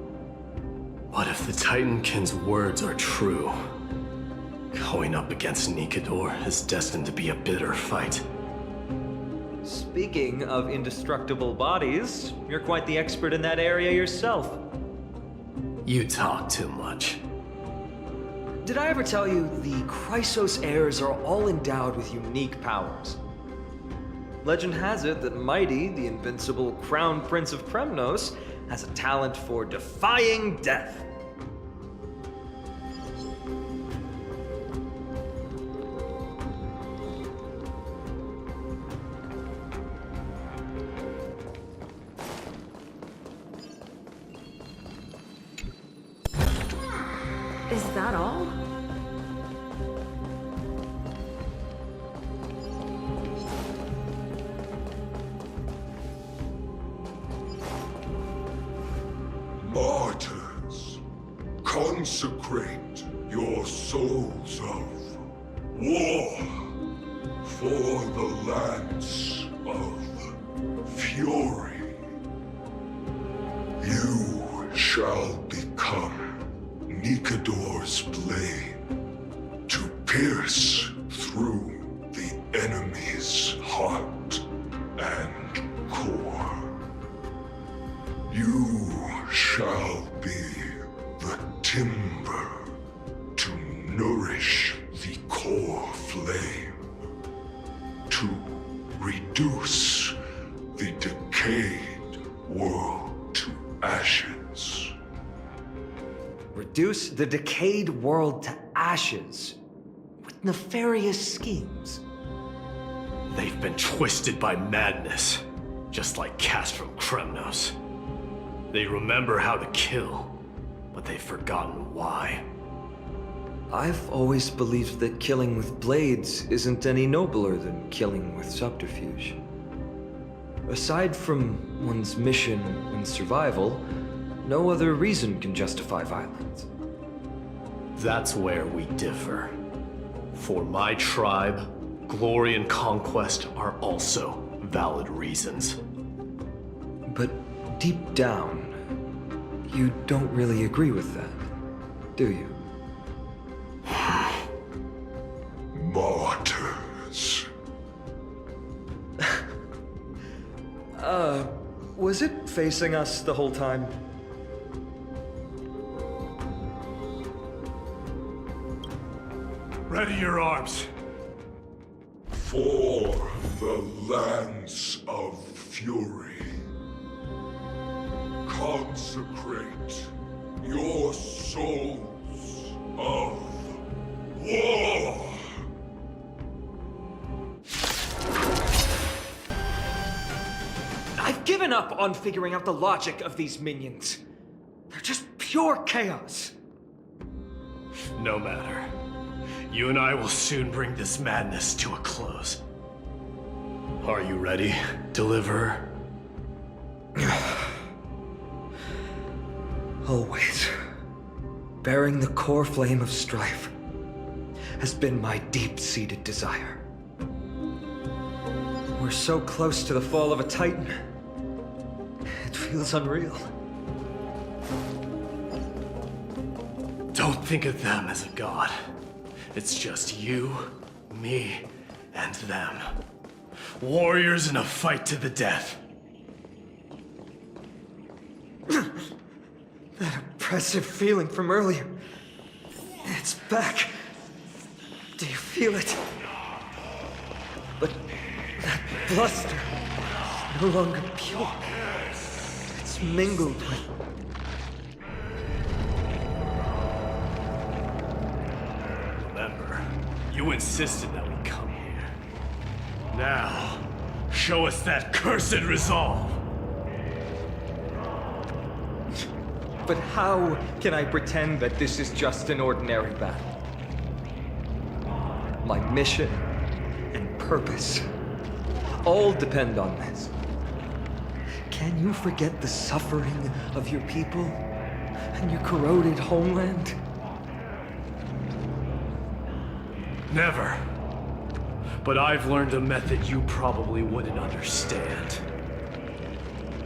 But if the Titankin's words are true, going up against Nikador is destined to be a bitter fight. Speaking of indestructible bodies, you're quite the expert in that area yourself. You talk too much. Did I ever tell you the Chrysos heirs are all endowed with unique powers? Legend has it that Mighty, the invincible Crown Prince of Kremnos, has a talent for defying death. Is that all? Martyrs, consecrate your souls of war for the lance of fury. You shall become Nikador's blade to pierce through the enemy's heart and core. You shall be the timber to nourish the core flame, to reduce the decayed world to ashes. Reduce the decayed world to ashes with nefarious schemes. They've been twisted by madness, just like Castrum Kremnos. They remember how to kill, but they've forgotten why. I've always believed that killing with blades isn't any nobler than killing with subterfuge. Aside from one's mission and survival, no other reason can justify violence. That's where we differ. For my tribe, glory and conquest are also valid reasons. But deep down, you don't really agree with that. do you? Martyrs. Was it facing us the whole time? Ready your arms. For the lands of fury, consecrate your souls of war. I've given up on figuring out the logic of these minions. They're just pure chaos. No matter. You and I will soon bring this madness to a close. Are you ready, Deliverer? Always. Bearing the core flame of strife has been my deep-seated desire. We're so close to the fall of a Titan. It feels unreal. Don't think of them as a god. It's just you, me, and them. Warriors in a fight to the death. That oppressive feeling from earlier. It's back. Do you feel it? But that bluster is no longer pure. It's mingled with... Remember, you insisted that we come here. Now, show us that cursed resolve. But how can I pretend that this is just an ordinary battle? My mission and purpose all depend on this. Can you forget the suffering of your people and your corroded homeland? Never. But I've learned a method you probably wouldn't understand.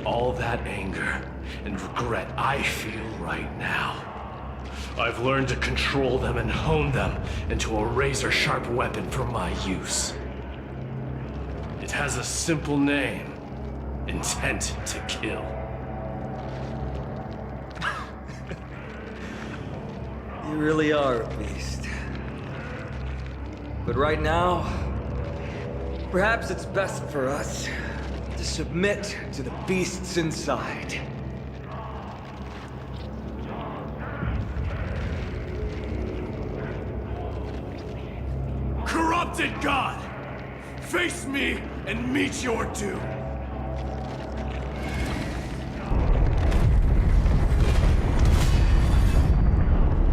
All that anger and regret I feel right now, I've learned to control them and hone them into a razor-sharp weapon for my use. It has a simple name: intent to kill. You really are a beast. But right now, perhaps it's best for us to submit to the beasts inside. Corrupted God! Face me and meet your doom!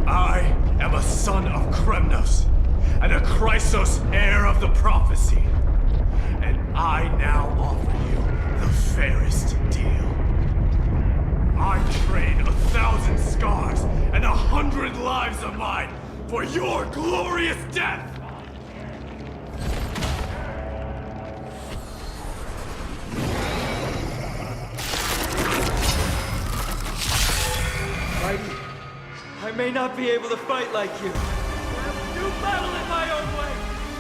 I am a son of Kremnos, and a Chrysos heir of the prophecy. And I now offer you the fairest deal. I trade 1,000 scars and 100 lives of mine for your glorious death! I may not be able to fight like you. Do battle in my own way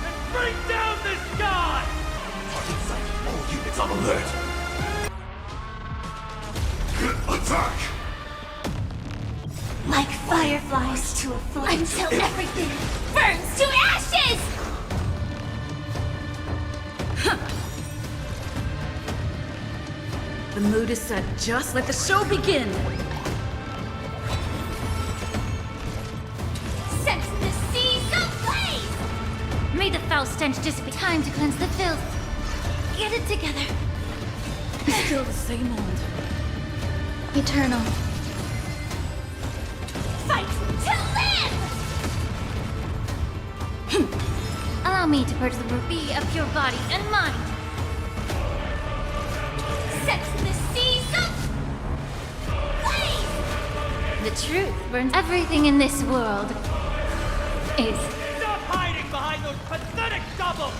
and bring down this god! Target sighted. All units on alert. Attack! Like fireflies to a flame until everything burns to ashes! The mood is set. Just let the show begin. Set the seas ablaze! May the foul stench dissipate. Time to cleanse the filth. Get it together. Still the same old. Eternal. Fight to live! Allow me to purge the ruby of your body and mind. Set the seas ablaze! The truth burns. Everything in this world is... Stop hiding behind those pathetic doubles!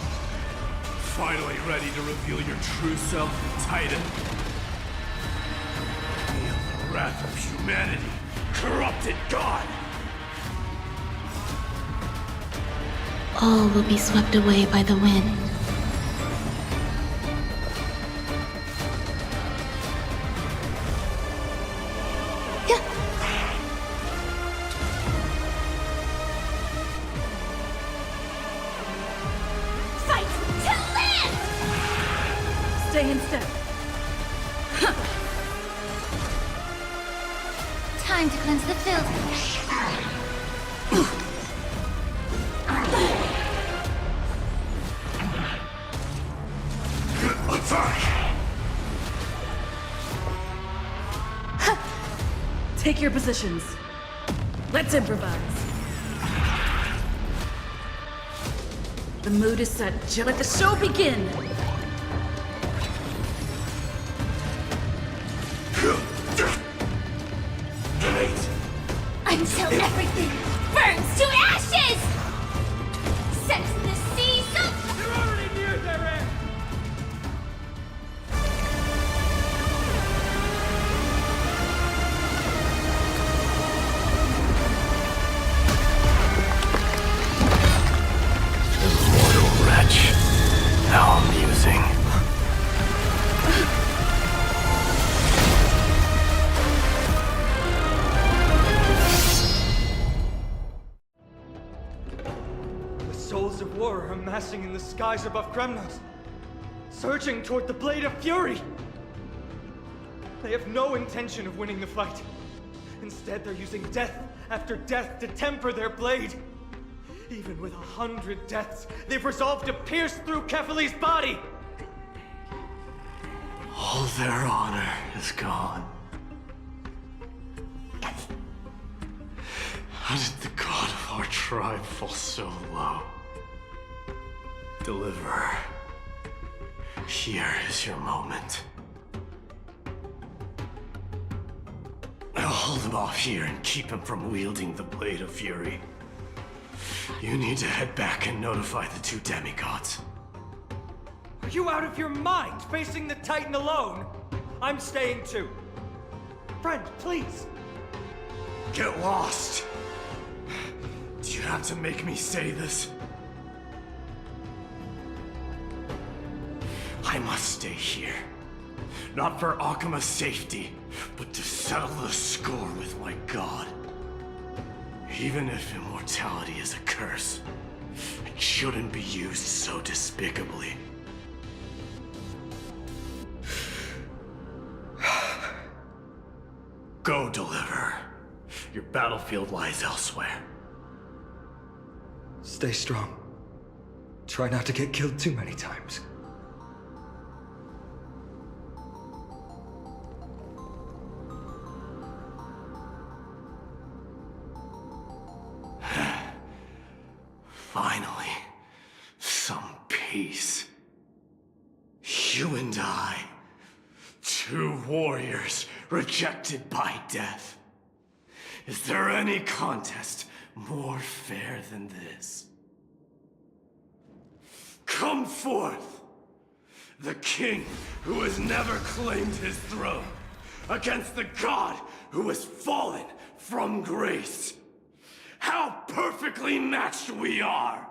Finally ready to reveal your true self, Titan. Feel the wrath of humanity, corrupted God! all will be swept away by the wind. Fight to live! Stay in step. Time to cleanse the filth. Attack! Take your positions. Let's improvise. The mood is set. Let the show begin. Until everything burns to ashes! Sense the seas of... You're already near their end! Immortal wretch. How amusing. The souls of war are amassing in the skies above Kremnos, surging toward the Blade of Fury. They have no intention of winning the fight. Instead, they're using death after death to temper their blade. Even with 100 deaths, they've resolved to pierce through Kefali's body. All their honor is gone. How did the god of our tribe fall so low? Deliverer, here is your moment. I'll hold him off here and keep him from wielding the Blade of Fury. You need to head back and notify the two demigods. Are you out of your mind, facing the Titan alone? I'm staying too. Friend, please. Get lost! Do you have to make me say this? I must stay here. Not for Akima's safety, but to settle the score with my god. Even if immortality is a curse, it shouldn't be used so despicably. Go, Deliverer. Your battlefield lies elsewhere. Stay strong. Try not to get killed too many times. Finally, some peace. You and I, two warriors rejected by death. Is there any contest more fair than this? Come forth, the king who has never claimed his throne, against the god who has fallen from grace. How perfectly matched we are!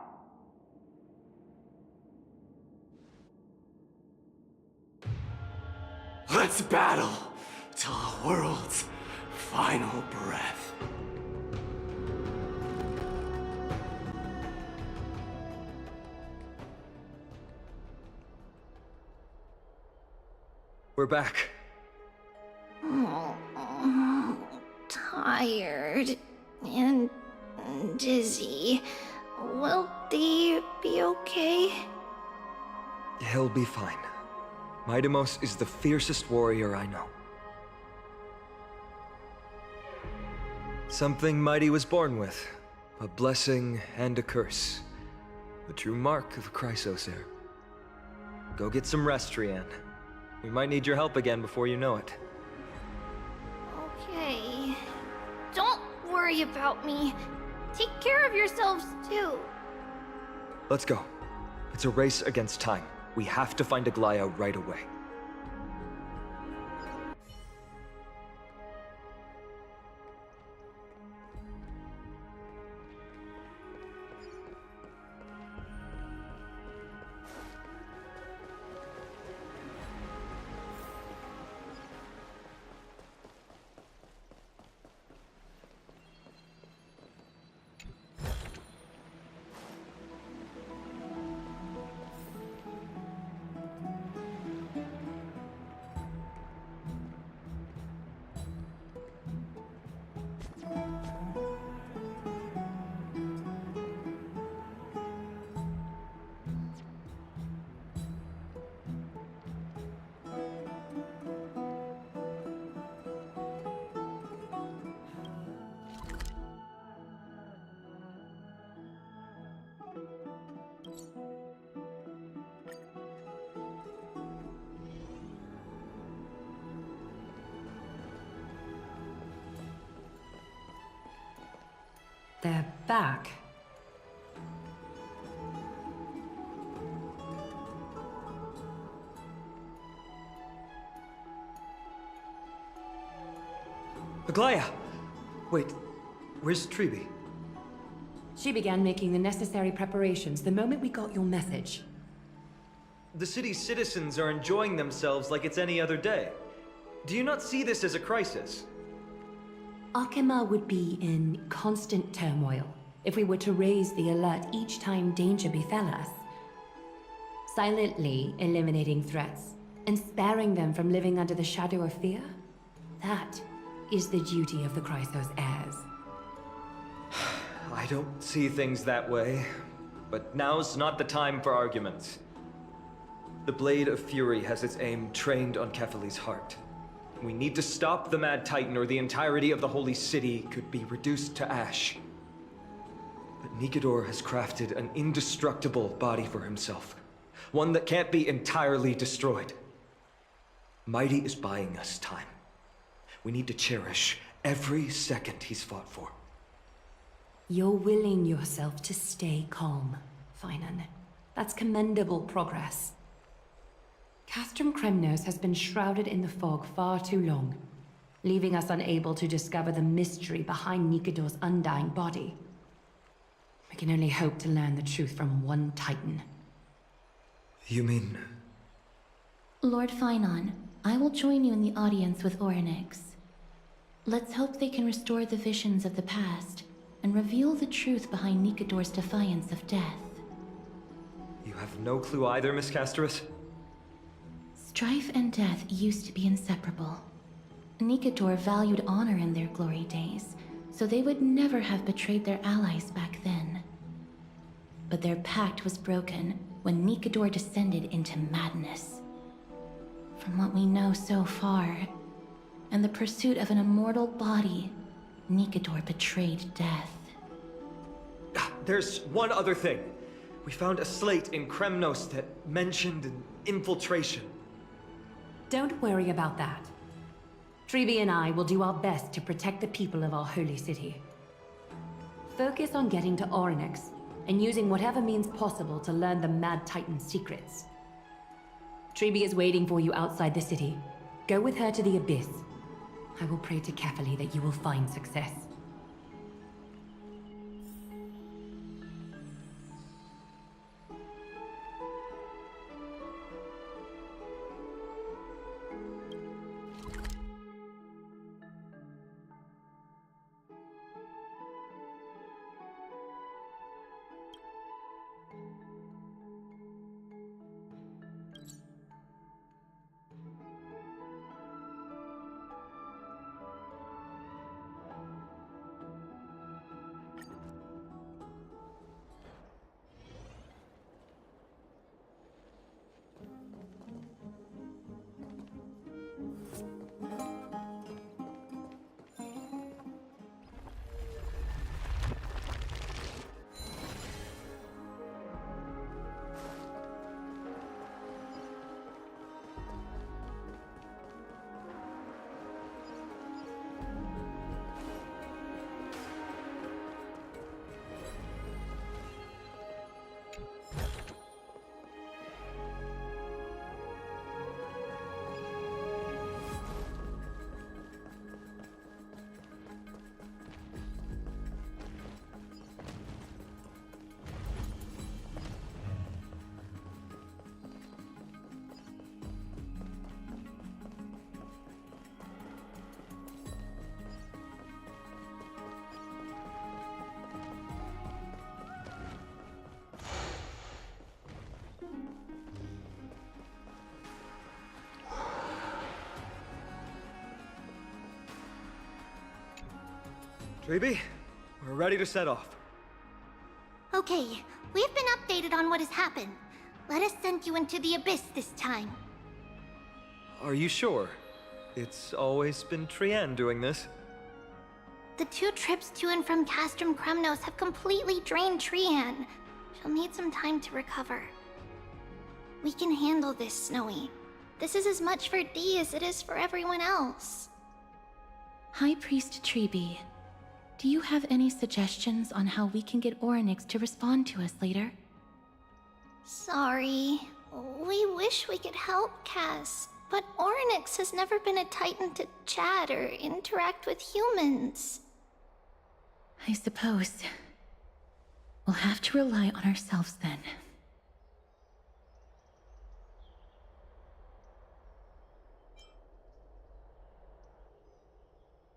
Let's battle till the world's final breath. We're back. Tired and dizzy. Will they be okay? He'll be fine. Midamos is the fiercest warrior I know. Something Mighty was born with. A blessing and a curse. The true mark of Chrysosair. Go get some rest, Trian. We might need your help again before you know it. Okay. Don't worry about me. Take care of yourselves, too. Let's go. It's a race against time. We have to find Aglaya right away. They're back. Aglaya! Wait, where's Treeby? She began making the necessary preparations the moment we got your message. The city's citizens are enjoying themselves like it's any other day. Do you not see this as a crisis? Arkema would be in constant turmoil if we were to raise the alert each time danger befell us. Silently eliminating threats and sparing them from living under the shadow of fear? That is the duty of the Chrysos heirs. I don't see things that way, but now's not the time for arguments. The Blade of Fury has its aim trained on Kefali's heart. We need to stop the Mad Titan or the entirety of the Holy City could be reduced to ash. But Nikador has crafted an indestructible body for himself. One that can't be entirely destroyed. Mighty is buying us time. We need to cherish every second he's fought for. You're willing yourself to stay calm, Finan. That's commendable progress. Castrum Kremnos has been shrouded in the fog far too long, leaving us unable to discover the mystery behind Nikador's undying body. We can only hope to learn the truth from one Titan. You mean... Lord Finon, I will join you in the audience with Orynyx. Let's hope they can restore the visions of the past and reveal the truth behind Nikador's defiance of death. You have no clue either, Miss Casterus? Strife and death used to be inseparable. Nikador valued honor in their glory days, so they would never have betrayed their allies back then. But their pact was broken when Nikador descended into madness. From what we know so far, and the pursuit of an immortal body, Nikador betrayed death. There's one other thing. We found a slate in Kremnos that mentioned an infiltration. Don't worry about that. Treeby and I will do our best to protect the people of our holy city. Focus on getting to Orynyx and using whatever means possible to learn the Mad Titan's secrets. Treeby is waiting for you outside the city. Go with her to the Abyss. I will pray to Kefali that you will find success. Treeby, we're ready to set off. Okay, we've been updated on what has happened. Let us send you into the Abyss this time. Are you sure? It's always been Trian doing this. The 2 trips to and from Castrum Kremnos have completely drained Trian. She'll need some time to recover. We can handle this, Snowy. This is as much for Dee as it is for everyone else. High Priest Treeby, Do you have any suggestions on how we can get Orynyx to respond to us later? Sorry. We wish we could help, Cass, but Orynyx has never been a Titan to chat or interact with humans. I suppose. We'll have to rely on ourselves then.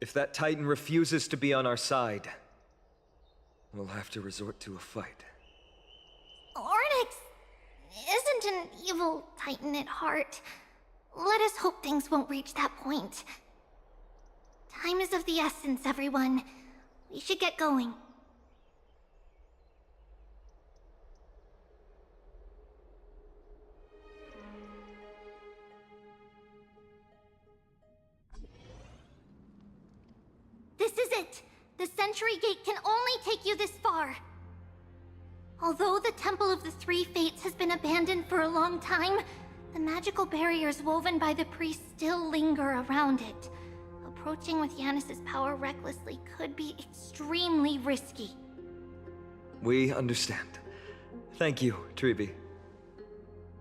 If that Titan refuses to be on our side, we'll have to resort to a fight. Orynyx isn't an evil Titan at heart. Let us hope things won't reach that point. Time is of the essence, everyone. We should get going. This is it! The Sentry Gate can only take you this far. Although the Temple of the Three Fates has been abandoned for a long time, the magical barriers woven by the priests still linger around it. Approaching with Yanis's power recklessly could be extremely risky. We understand. Thank you, Treeby.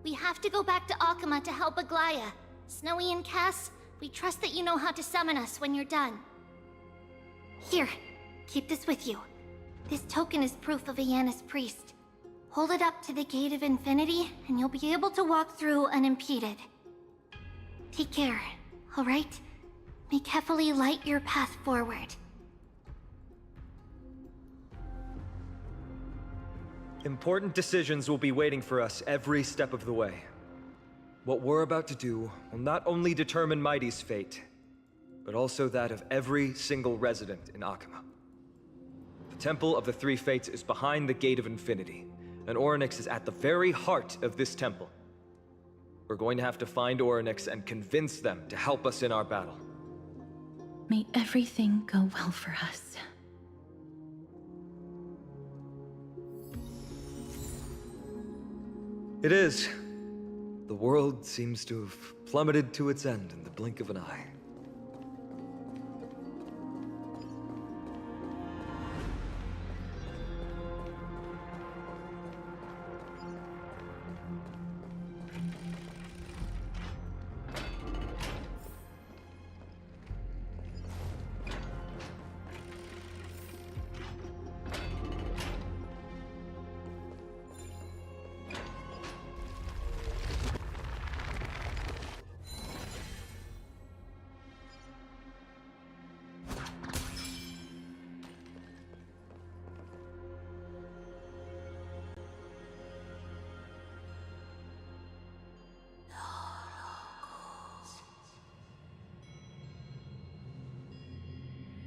We have to go back to Akama to help Aglaya. Snowy and Cass, we trust that you know how to summon us when you're done. Here, keep this with you. This token is proof of a Yanis priest. Hold it up to the Gate of Infinity, and you'll be able to walk through unimpeded. Take care, alright? May Kefali light your path forward. Important decisions will be waiting for us every step of the way. What we're about to do will not only determine Mighty's fate, but also that of every single resident in Akama. The Temple of the Three Fates is behind the Gate of Infinity, and Orynyx is at the very heart of this temple. We're going to have to find Orynyx and convince them to help us in our battle. May everything go well for us. It is. The world seems to have plummeted to its end in the blink of an eye.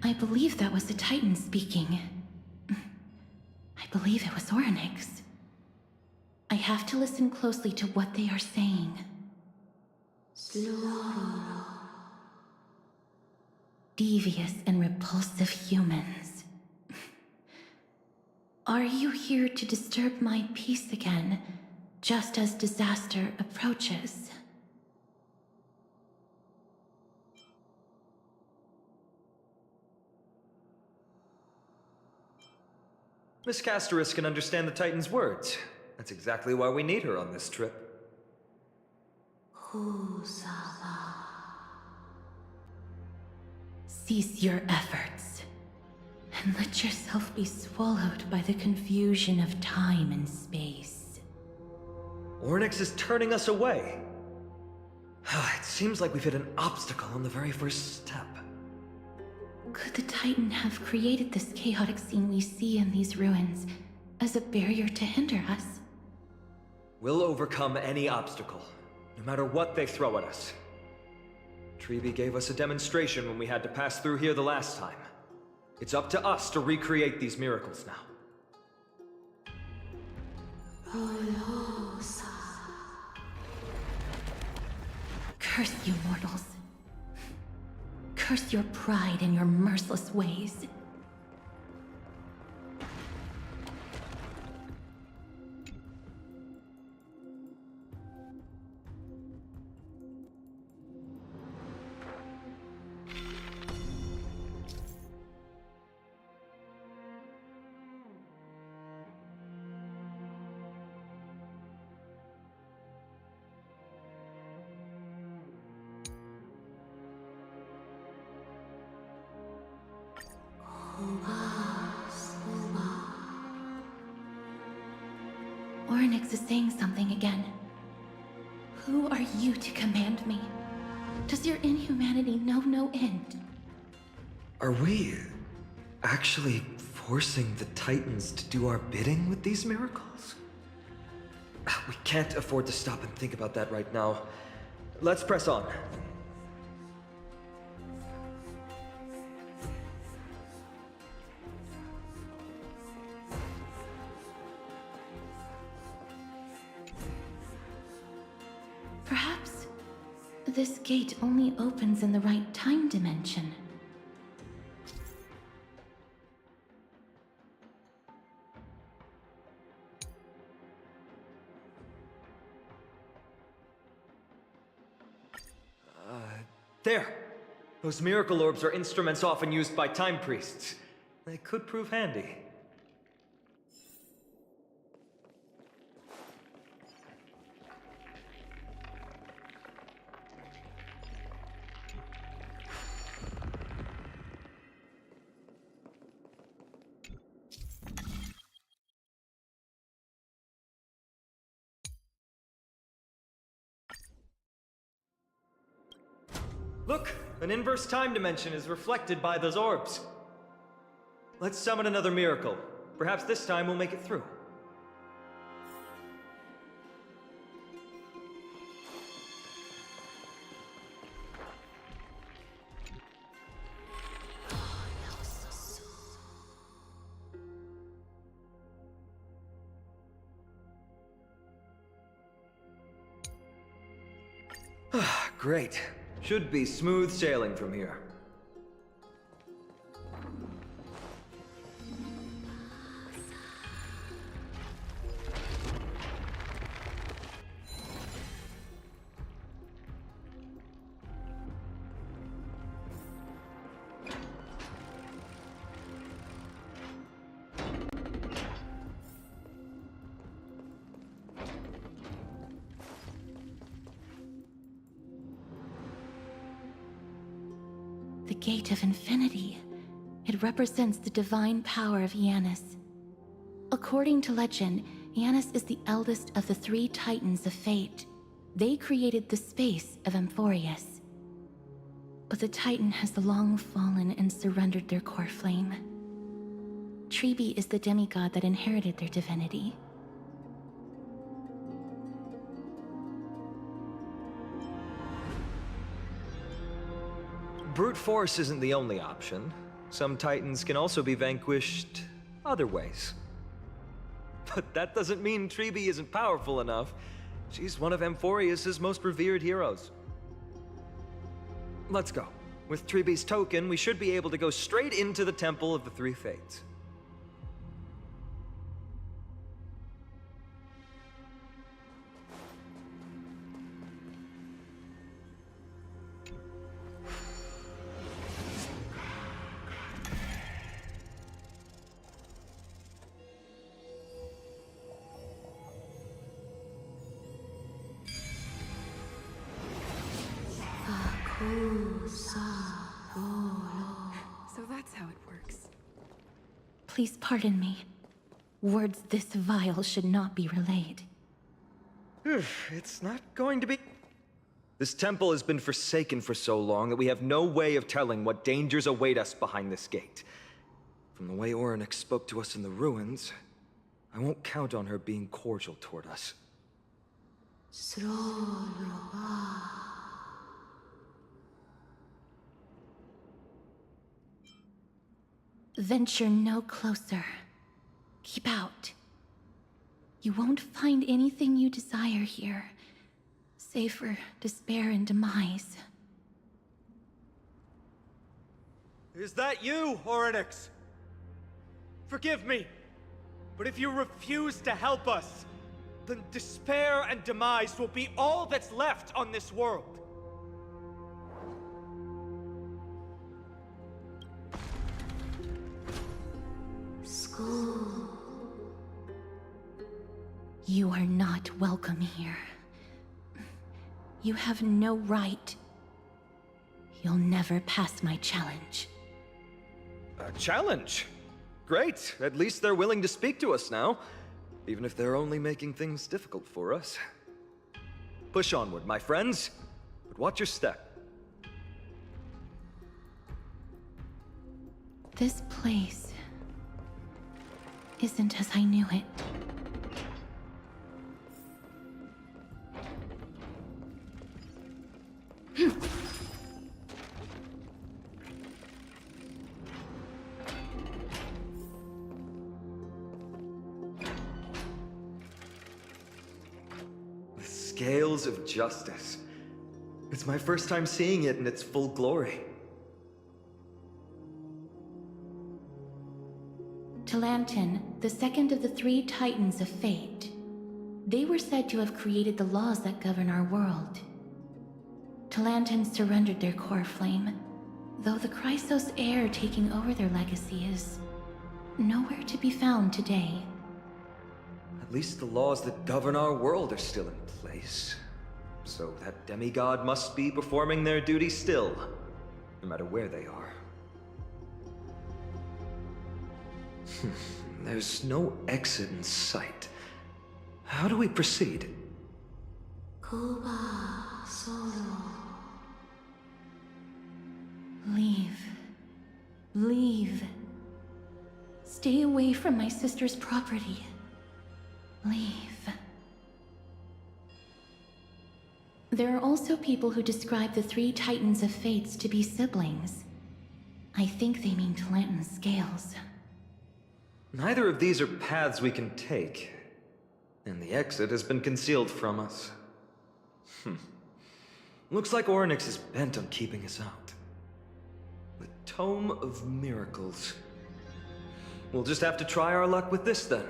I believe that was the Titan speaking. I believe it was Orynyx. I have to listen closely to what they are saying. Devious and repulsive humans. Are you here to disturb my peace again, just as disaster approaches? Miss Casteris can understand the Titan's words. That's exactly why we need her on this trip. Cease your efforts, and let yourself be swallowed by the confusion of time and space. Orynyx is turning us away. It seems like we've hit an obstacle on the very first step. Could the Titan have created this chaotic scene we see in these ruins as a barrier to hinder us? We'll overcome any obstacle, no matter what they throw at us. Treeby gave us a demonstration when we had to pass through here the last time. It's up to us to recreate these miracles now. Curse you, mortals. Curse your pride and your merciless ways. Onyx is saying something again. Who are you to command me? Does your inhumanity know no end? Are we actually forcing the Titans to do our bidding with these miracles? We can't afford to stop and think about that right now. Let's press on. Perhaps this gate only opens in the right time dimension. There! Those miracle orbs are instruments often used by time priests. They could prove handy. Look! An inverse time dimension is reflected by those orbs. Let's summon another miracle. Perhaps this time we'll make it through. Great. Should be smooth sailing from here. The Gate of Infinity. It represents the divine power of Janus. According to legend, Janus is the eldest of the three Titans of Fate. They created the space of Amphorius. But the Titan has long fallen and surrendered their core flame. Tribi is the demigod that inherited their divinity. Brute force isn't the only option. Some Titans can also be vanquished other ways. But that doesn't mean Tribi isn't powerful enough. She's one of Amphorius' most revered heroes. Let's go. With Tribi's token, we should be able to go straight into the Temple of the Three Fates. So that's how it works. Please pardon me. Words this vile should not be relayed. It's not going to be... This temple has been forsaken for so long that we have no way of telling what dangers await us behind this gate. From the way Orynyx spoke to us in the ruins, I won't count on her being cordial toward us. Venture no closer. Keep out. You won't find anything you desire here, save for despair and demise. Is that you, Orynyx? Forgive me, but if you refuse to help us, then despair and demise will be all that's left on this world. You are not welcome here. You have no right. You'll never pass my challenge. A challenge? Great. At least they're willing to speak to us now. even if they're only making things difficult for us. Push onward, my friends, but watch your step. This place isn't as I knew it. The scales of justice. It's my first time seeing it in its full glory. Talantin, the second of the three Titans of Fate. They were said to have created the laws that govern our world. Talantin surrendered their core flame, though the Chrysos heir taking over their legacy is nowhere to be found today. At least the laws that govern our world are still in place. So that demigod must be performing their duty still, no matter where they are. There's no exit in sight. How do we proceed? Leave. Leave. Stay away from my sister's property. Leave. There are also people who describe the three Titans of Fates to be siblings. I think they mean Talantin's scales. Neither of these are paths we can take, and the exit has been concealed from us. Looks like Orynyx is bent on keeping us out. The Tome of Miracles. We'll just have to try our luck with this then.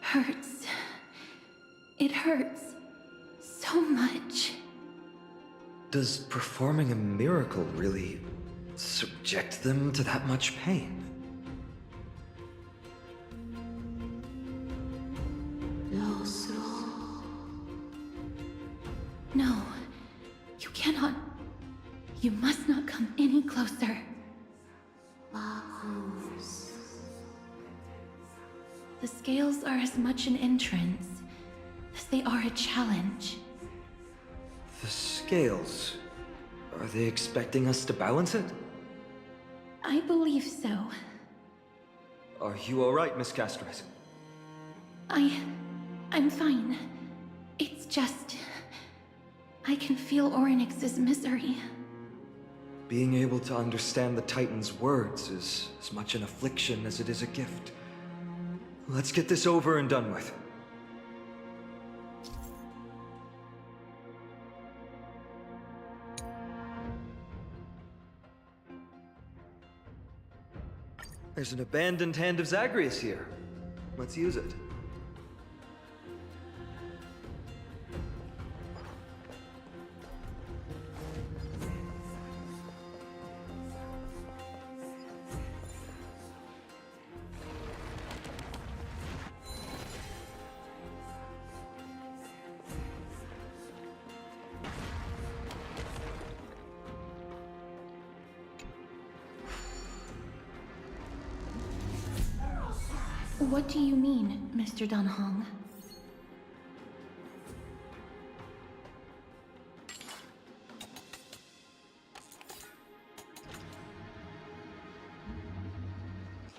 Hurts. It hurts so much. Does performing a miracle really subject them to that much pain? No, you cannot. You must not come any closer. The scales are as much an entrance as they are a challenge. The scales. Are they expecting us to balance it? I believe so. Are you alright, Miss Castres? I'm fine. It's just... I can feel Orynyx's misery. Being able to understand the Titan's words is as much an affliction as it is a gift. Let's get this over and done with. There's an abandoned hand of Zagreus here. Let's use it. What do you mean, Mr. Dunhong?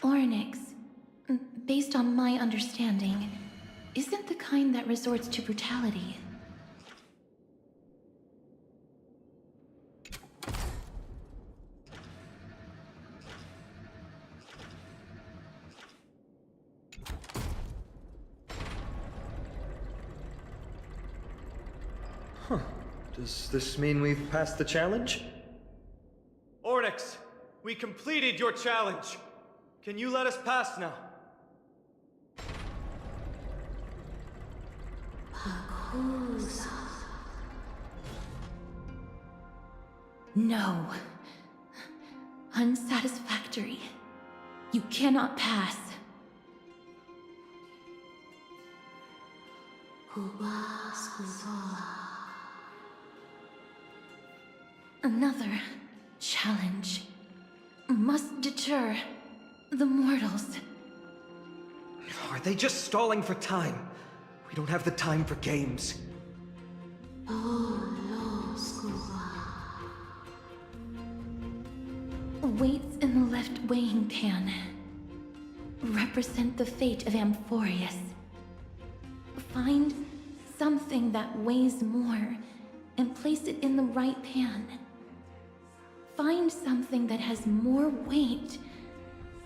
Orynyx, based on my understanding, isn't the kind that resorts to brutality. Does this mean we've passed the challenge? Orynyx, we completed your challenge. Can you let us pass now? No. Unsatisfactory. You cannot pass. Another challenge must deter the mortals. Are they just stalling for time? We don't have the time for games. Weights in the left weighing pan represent the fate of Amphorius. Find something that weighs more and place it in the right pan. Find something that has more weight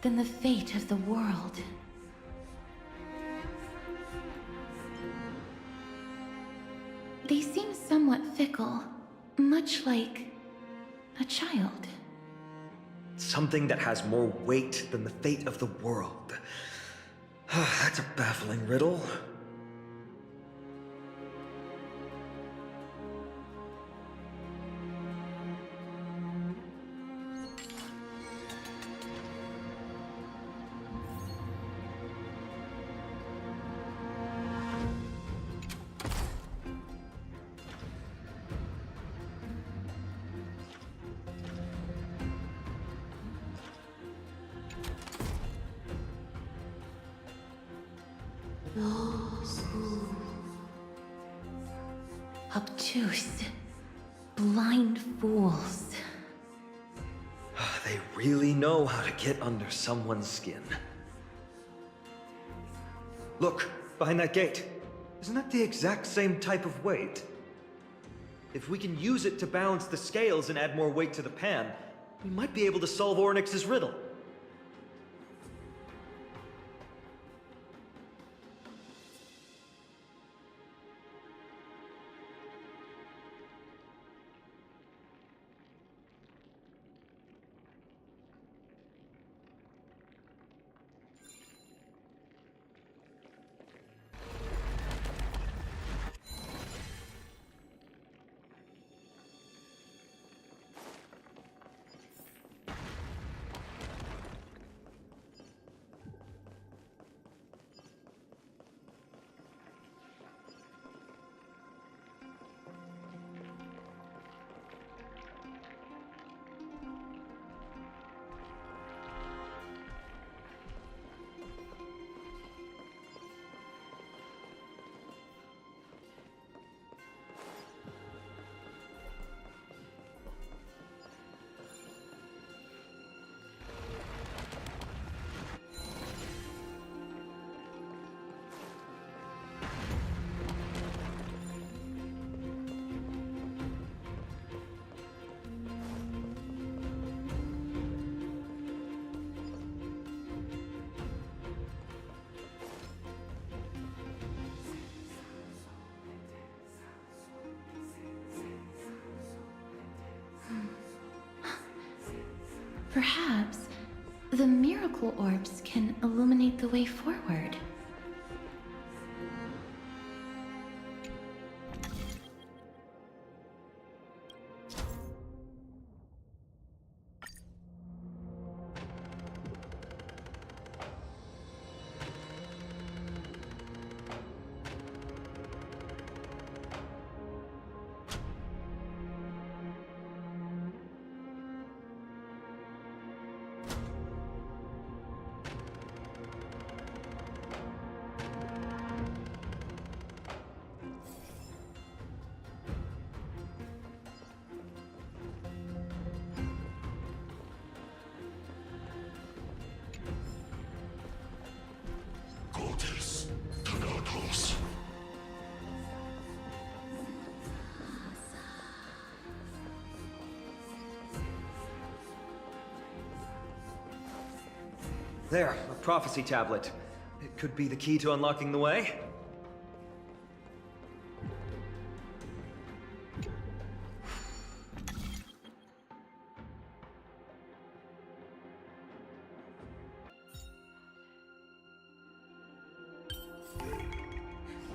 than the fate of the world. They seem somewhat fickle, much like a child. Something that has more weight than the fate of the world. That's a baffling riddle. Obtuse, blind fools. They really know how to get under someone's skin. Look, behind that gate. Isn't that the exact same type of weight? If we can use it to balance the scales and add more weight to the pan, we might be able to solve Ornyx's riddle. Perhaps the miracle orbs can illuminate the way forward. Cortes, Thanatos. There, a prophecy tablet. It could be the key to unlocking the way.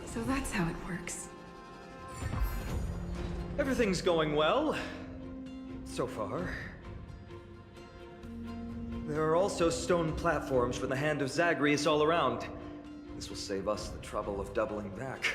So that's how it works. Everything's going well. So far. There are also stone platforms for the Hand of Zagreus all around. This will save us the trouble of doubling back.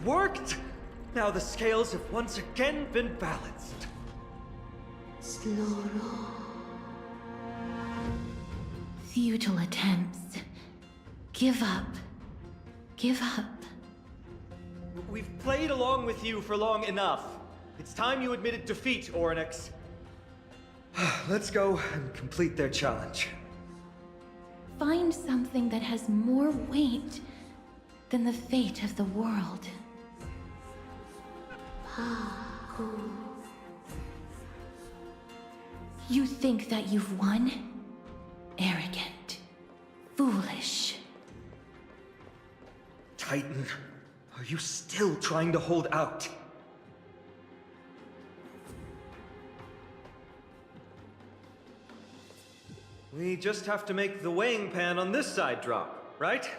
worked! Now the scales have once again been balanced. Futile attempts. Give up. Give up. We've played along with you for long enough. It's time you admitted defeat, Oryx. Let's go and complete their challenge. Find something that has more weight than the fate of the world. You think that you've won? Arrogant. Foolish. Titan, are you still trying to hold out? We just have to make the weighing pan on this side drop, right?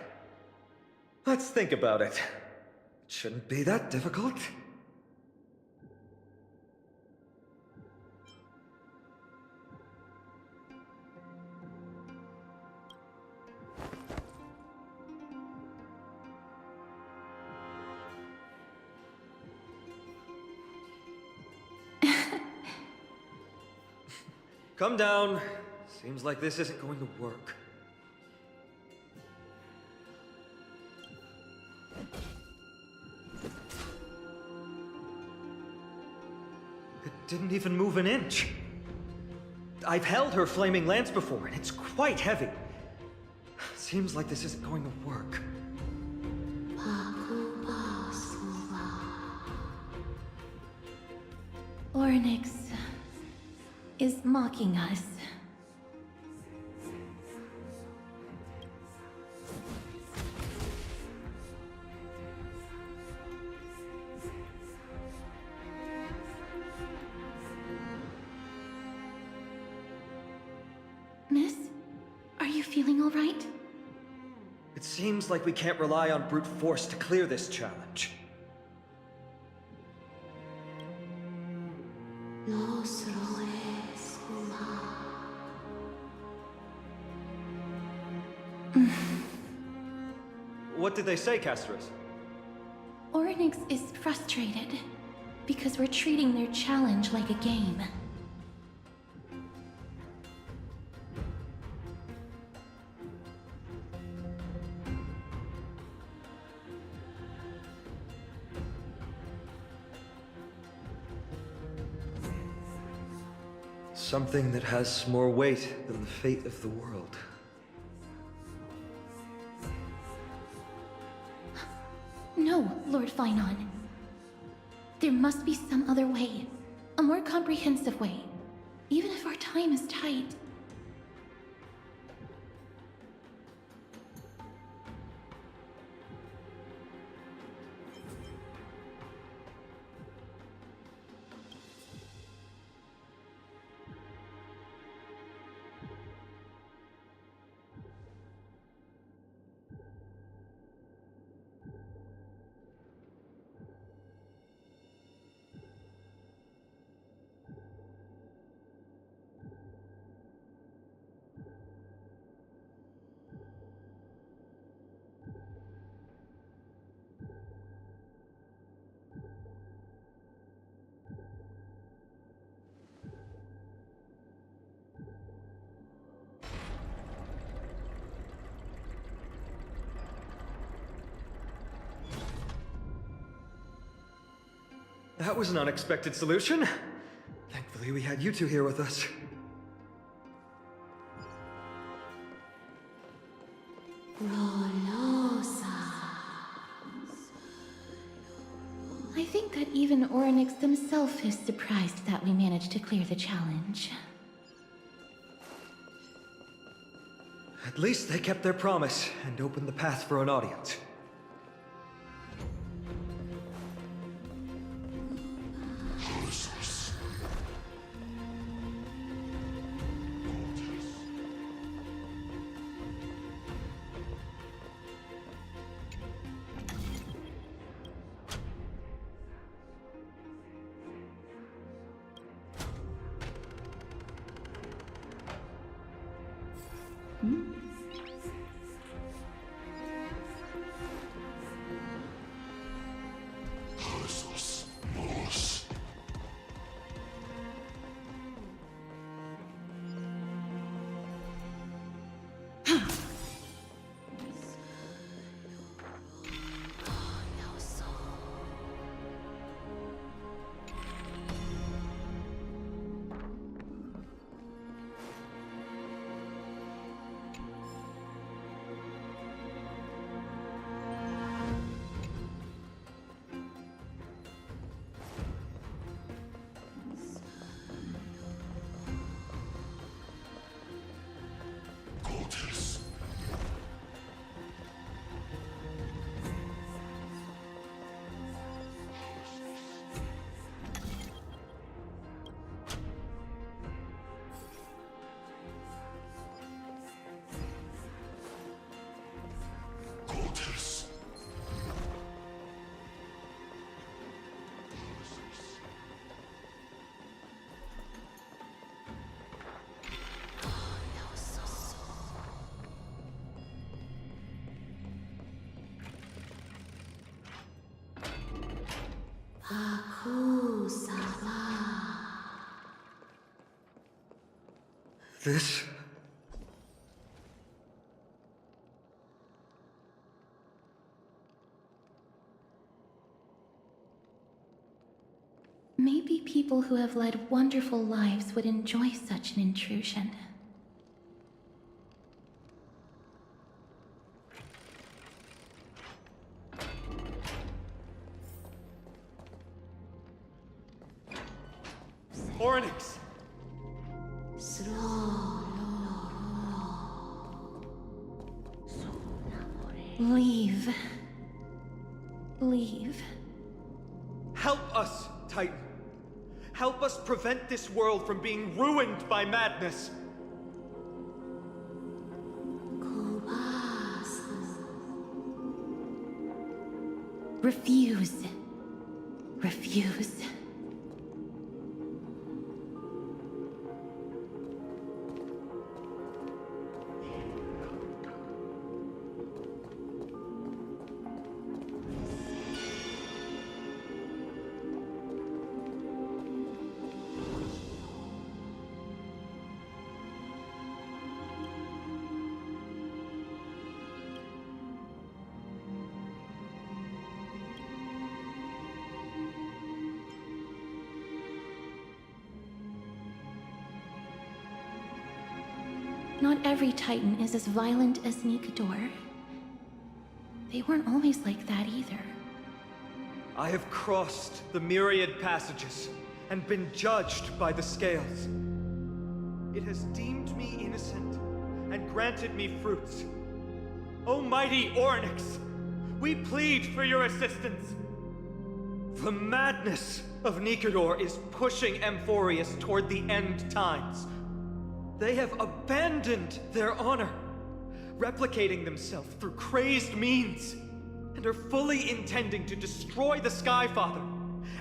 Let's think about it. It shouldn't be that difficult. Come down. Seems like this isn't going to work. It didn't even move an inch. I've held her flaming lance before, and it's quite heavy. Seems like this isn't going to work. Ornyx is mocking us. Miss, are you feeling all right? It seems like we can't rely on brute force to clear this challenge. What did they say, Castris? Ornyx is frustrated because we're treating their challenge like a game. Something that has more weight than the fate of the world. No, Lord Flynon. There must be some other way. A more comprehensive way. Even if our time is tight. That was an unexpected solution. Thankfully, we had you two here with us. I think that even Ornyx himself is surprised that we managed to clear the challenge. At least they kept their promise and opened the path for an audience. This... Maybe people who have led wonderful lives would enjoy such an intrusion. Oryx! Leave. Leave. Help us, Titan. Help us prevent this world from being ruined by madness. Refuse. Refuse. Not every Titan is as violent as Nikador. They weren't always like that either. I have crossed the myriad passages and been judged by the scales. It has deemed me innocent and granted me fruits. O mighty Ornyx, we plead for your assistance. The madness of Nikador is pushing Amphorius toward the end times. They have abandoned their honor, replicating themselves through crazed means, and are fully intending to destroy the Skyfather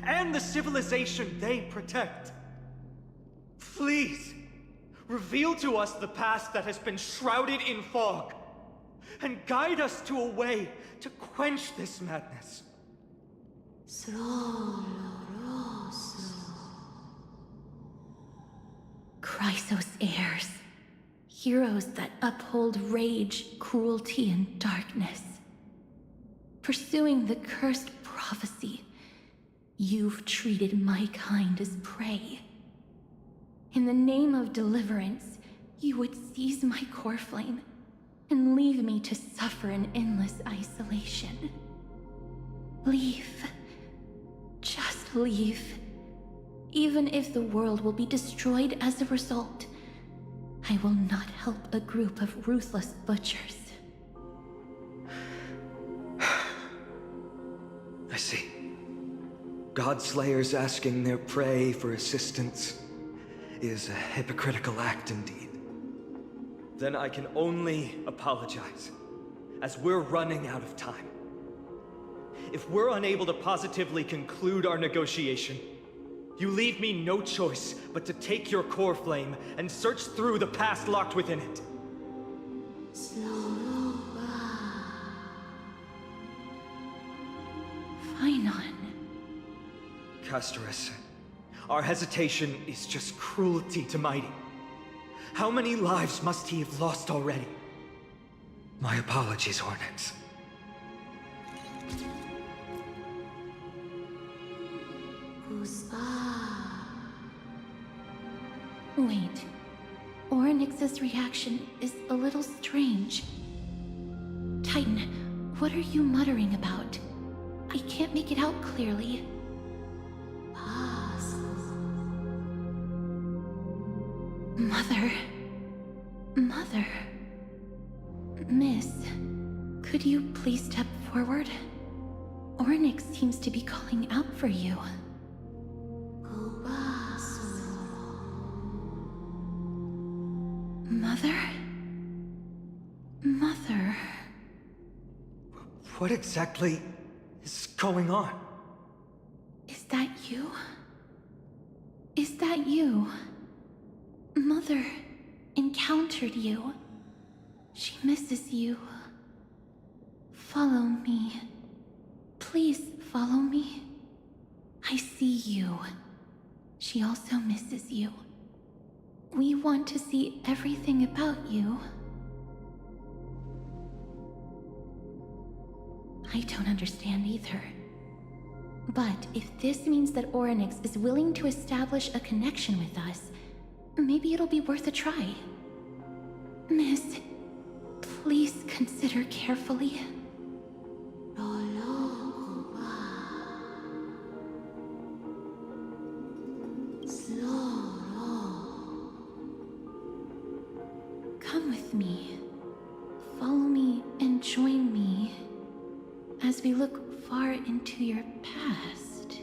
and the civilization they protect. Please, reveal to us the past that has been shrouded in fog, and guide us to a way to quench this madness. Chrysos heirs. Heroes that uphold rage, cruelty, and darkness. Pursuing the cursed prophecy, you've treated my kind as prey. In the name of deliverance, you would seize my core flame and leave me to suffer in endless isolation. Leave. Just leave. Even if the world will be destroyed as a result, I will not help a group of ruthless butchers. I see. Godslayers asking their prey for assistance is a hypocritical act indeed. Then I can only apologize, as we're running out of time. If we're unable to positively conclude our negotiation, you leave me no choice but to take your core flame and search through the past locked within it. Phainon. Castorus, our hesitation is just cruelty to Mighty. How many lives must he have lost already? My apologies, Ornyx. Wait. Ornyx's reaction is a little strange. Titan, what are you muttering about? I can't make it out clearly. Mother. Mother. Miss, could you please step forward? Ornyx seems to be calling out for you. Mother? Mother... What exactly is going on? Is that you? Is that you? Mother encountered you. She misses you. Follow me. Please follow me. I see you. She also misses you. We want to see everything about you. I don't understand either. But if this means that Orynyx is willing to establish a connection with us, maybe it'll be worth a try. Miss, please consider carefully. Come with me. Follow me and join me as we look far into your past.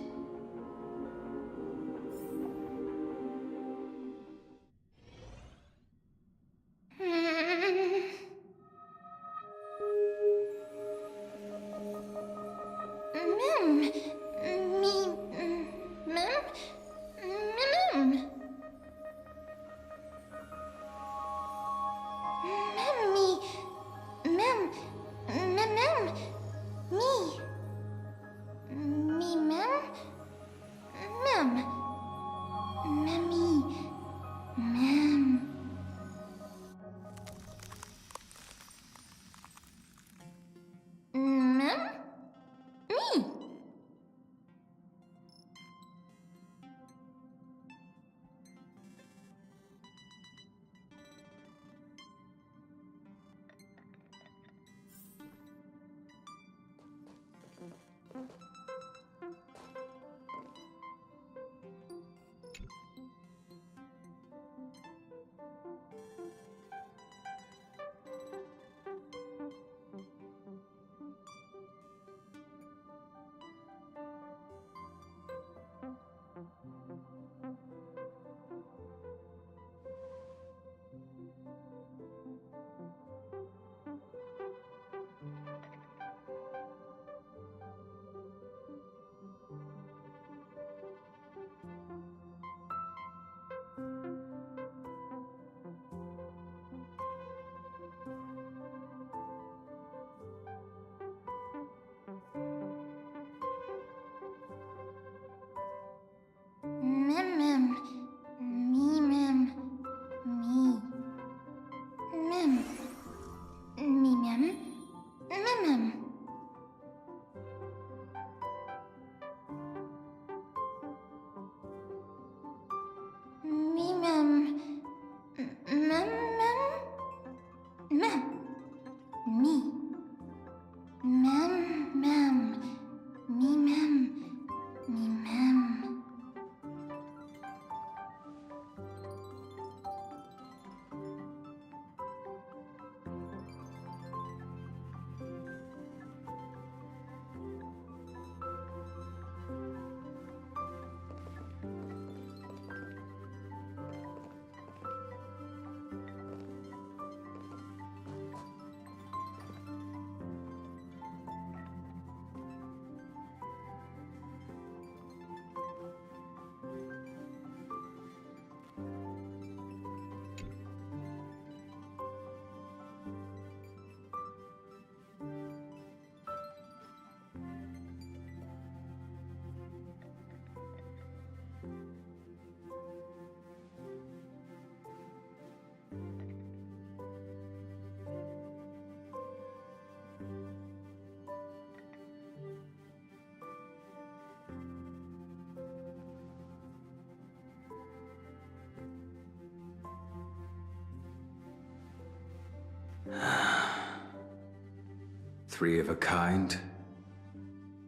Three of a kind,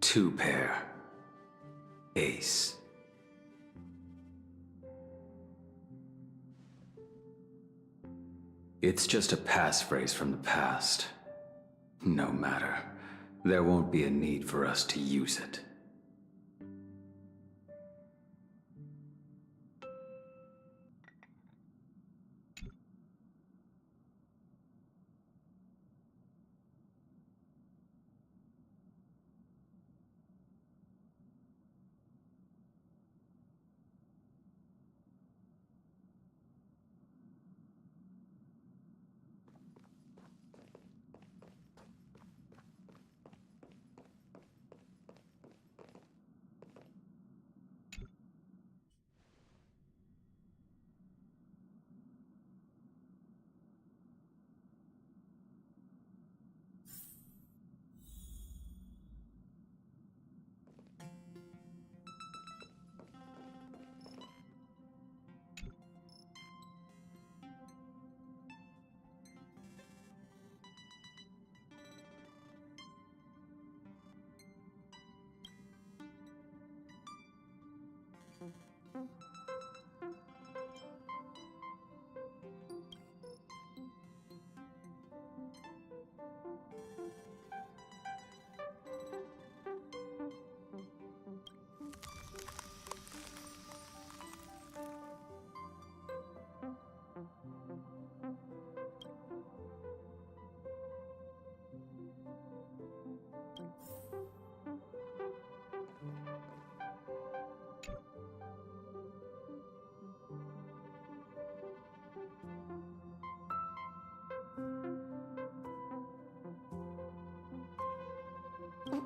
two pair, ace. It's just a passphrase from the past. No matter. There won't be a need for us to use it.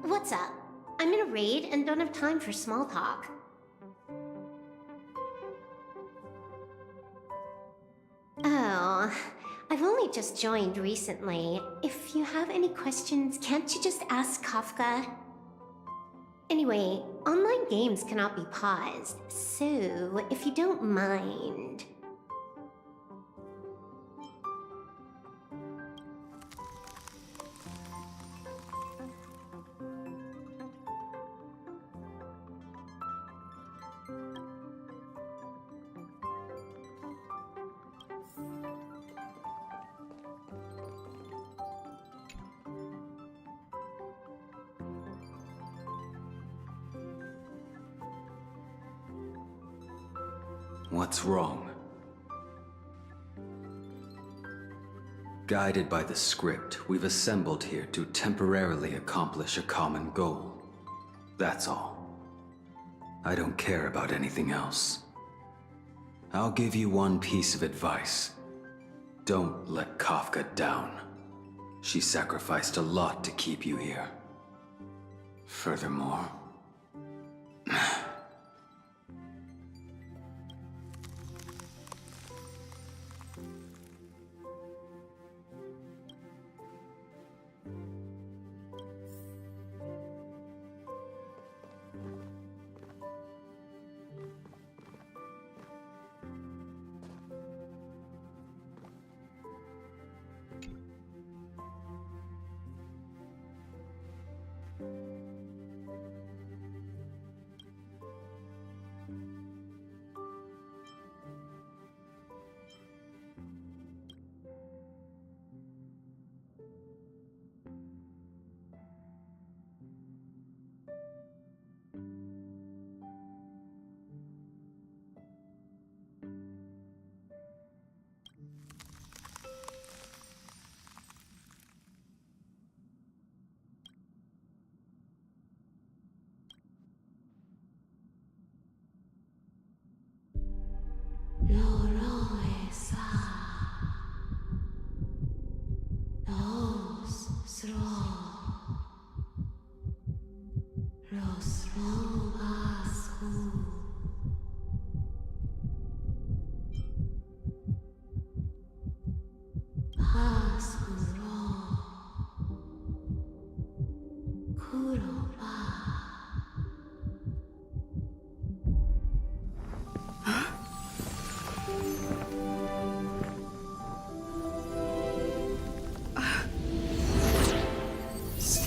What's up? I'm in a raid and don't have time for small talk. Oh, I've only just joined recently. If you have any questions, can't you just ask Kafka? Anyway, online games cannot be paused, so if you don't mind... What's wrong? Guided by the script, we've assembled here to temporarily accomplish a common goal. That's all. I don't care about anything else. I'll give you one piece of advice. Don't let Kafka down. She sacrificed a lot to keep you here. Furthermore...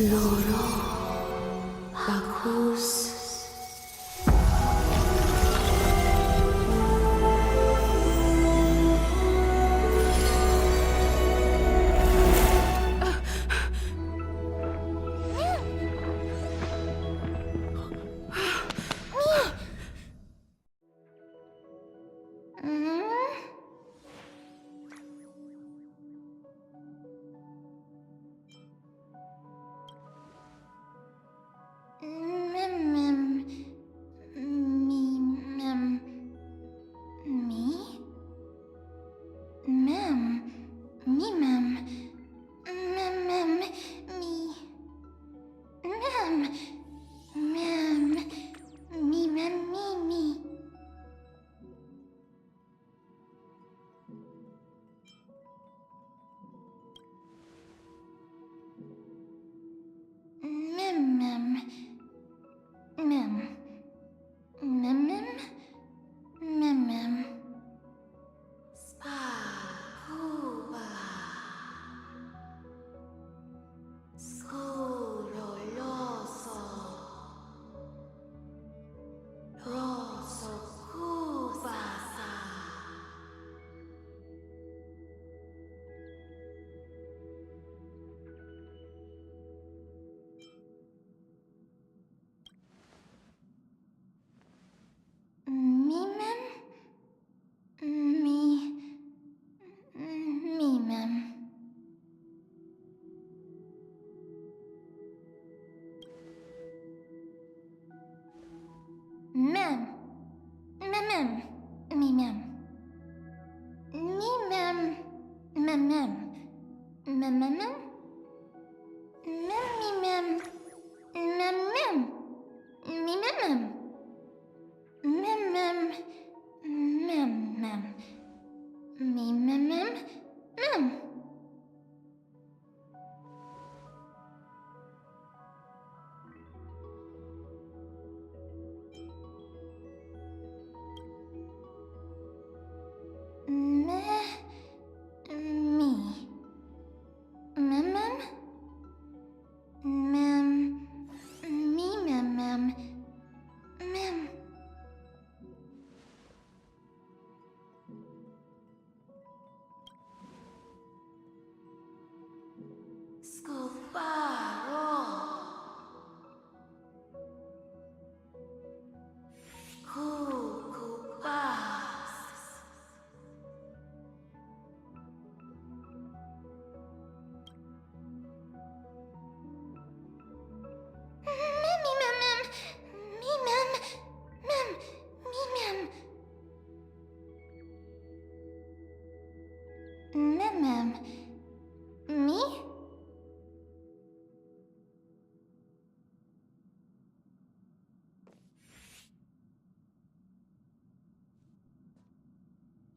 Loro Bacchus.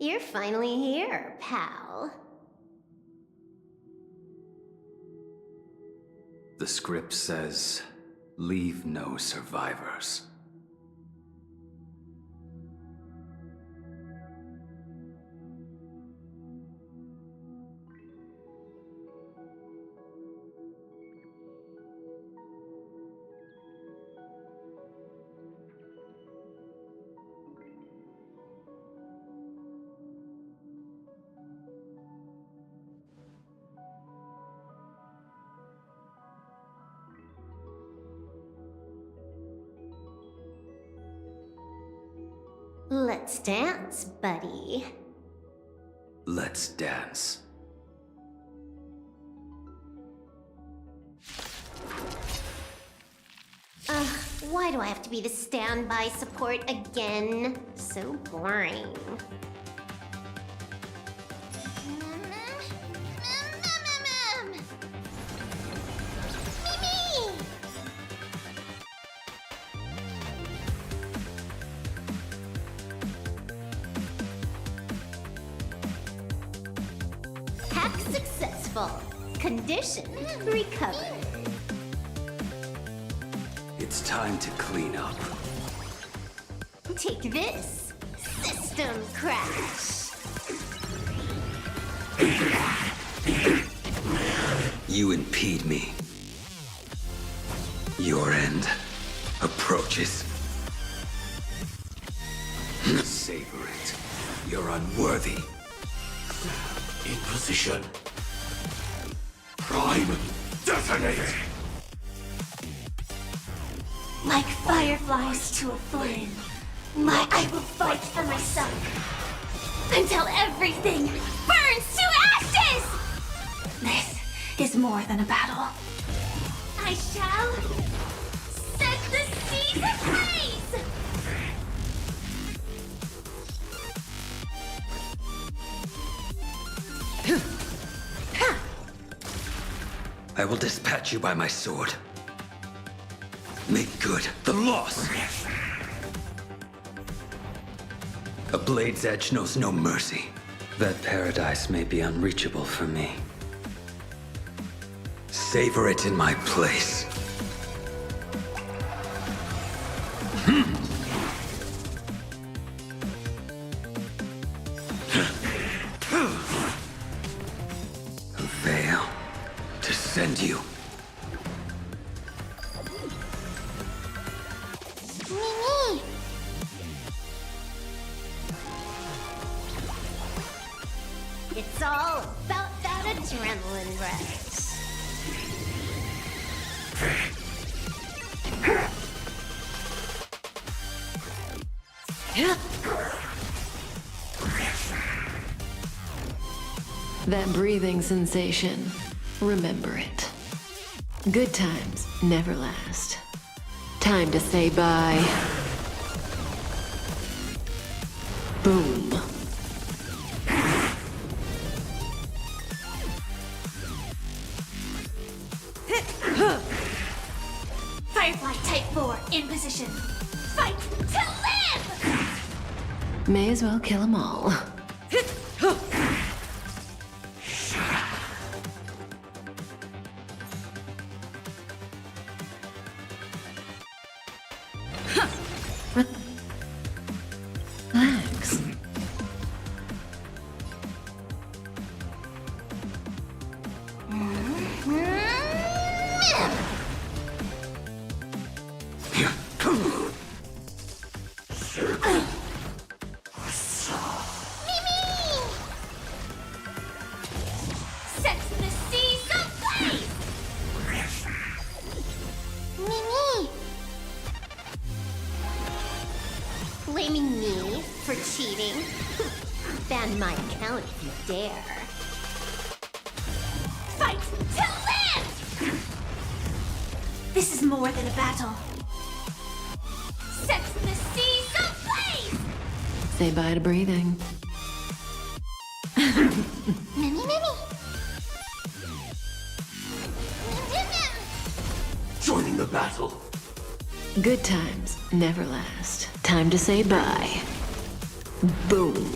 You're finally here, pal. The script says, leave no survivors. Let's dance, buddy. Let's dance. Ugh, why do I have to be the standby support again? So boring. Hack successful. Condition recovered. It's time to clean up. Take this. System crash. You impede me. Your end approaches. Savor it. You're unworthy. In position. Prime detonate! Like fireflies to a flame, I will fight for myself until everything burns to ashes! This is more than a battle. I shall set the seas ablaze! I will dispatch you by my sword. Make good the loss. A blade's edge knows no mercy. That paradise may be unreachable for me. Savor it in my place. A veil to send you. Mimi! It's all about that adrenaline rush. That breathing sensation, remember it. Good times never last. Time to say bye. Boom. Firefly Type 4 in position. Fight to live! May as well kill them all. Relax. Set the seas ablaze! Mimi! Blaming me for cheating? Ban my account if you dare. Fight to live! This is more than a battle. Set the seas ablaze! Say bye to breathing. Mimi, Mimi! Joining the battle. Good times never last. Time to say bye. Boom.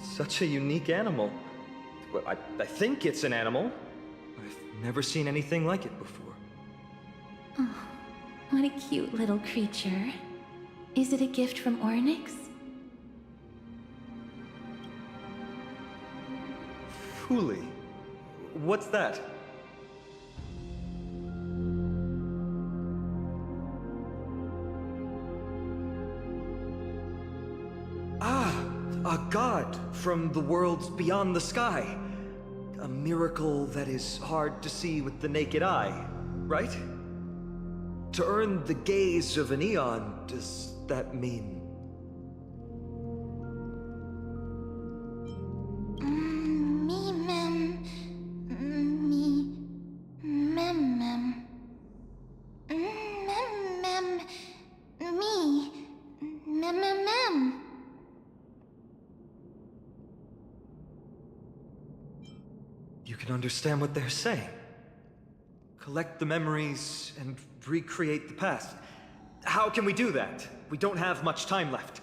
Such a unique animal. Well, I think it's an animal. I've never seen anything like it before. Oh, what a cute little creature. Is it a gift from Ornyx? Fooly. What's that? A god from the worlds beyond the sky. A miracle that is hard to see with the naked eye, right? To earn the gaze of an eon, does that mean... You can understand what they're saying. collect the memories, and recreate the past. How can we do that? We don't have much time left.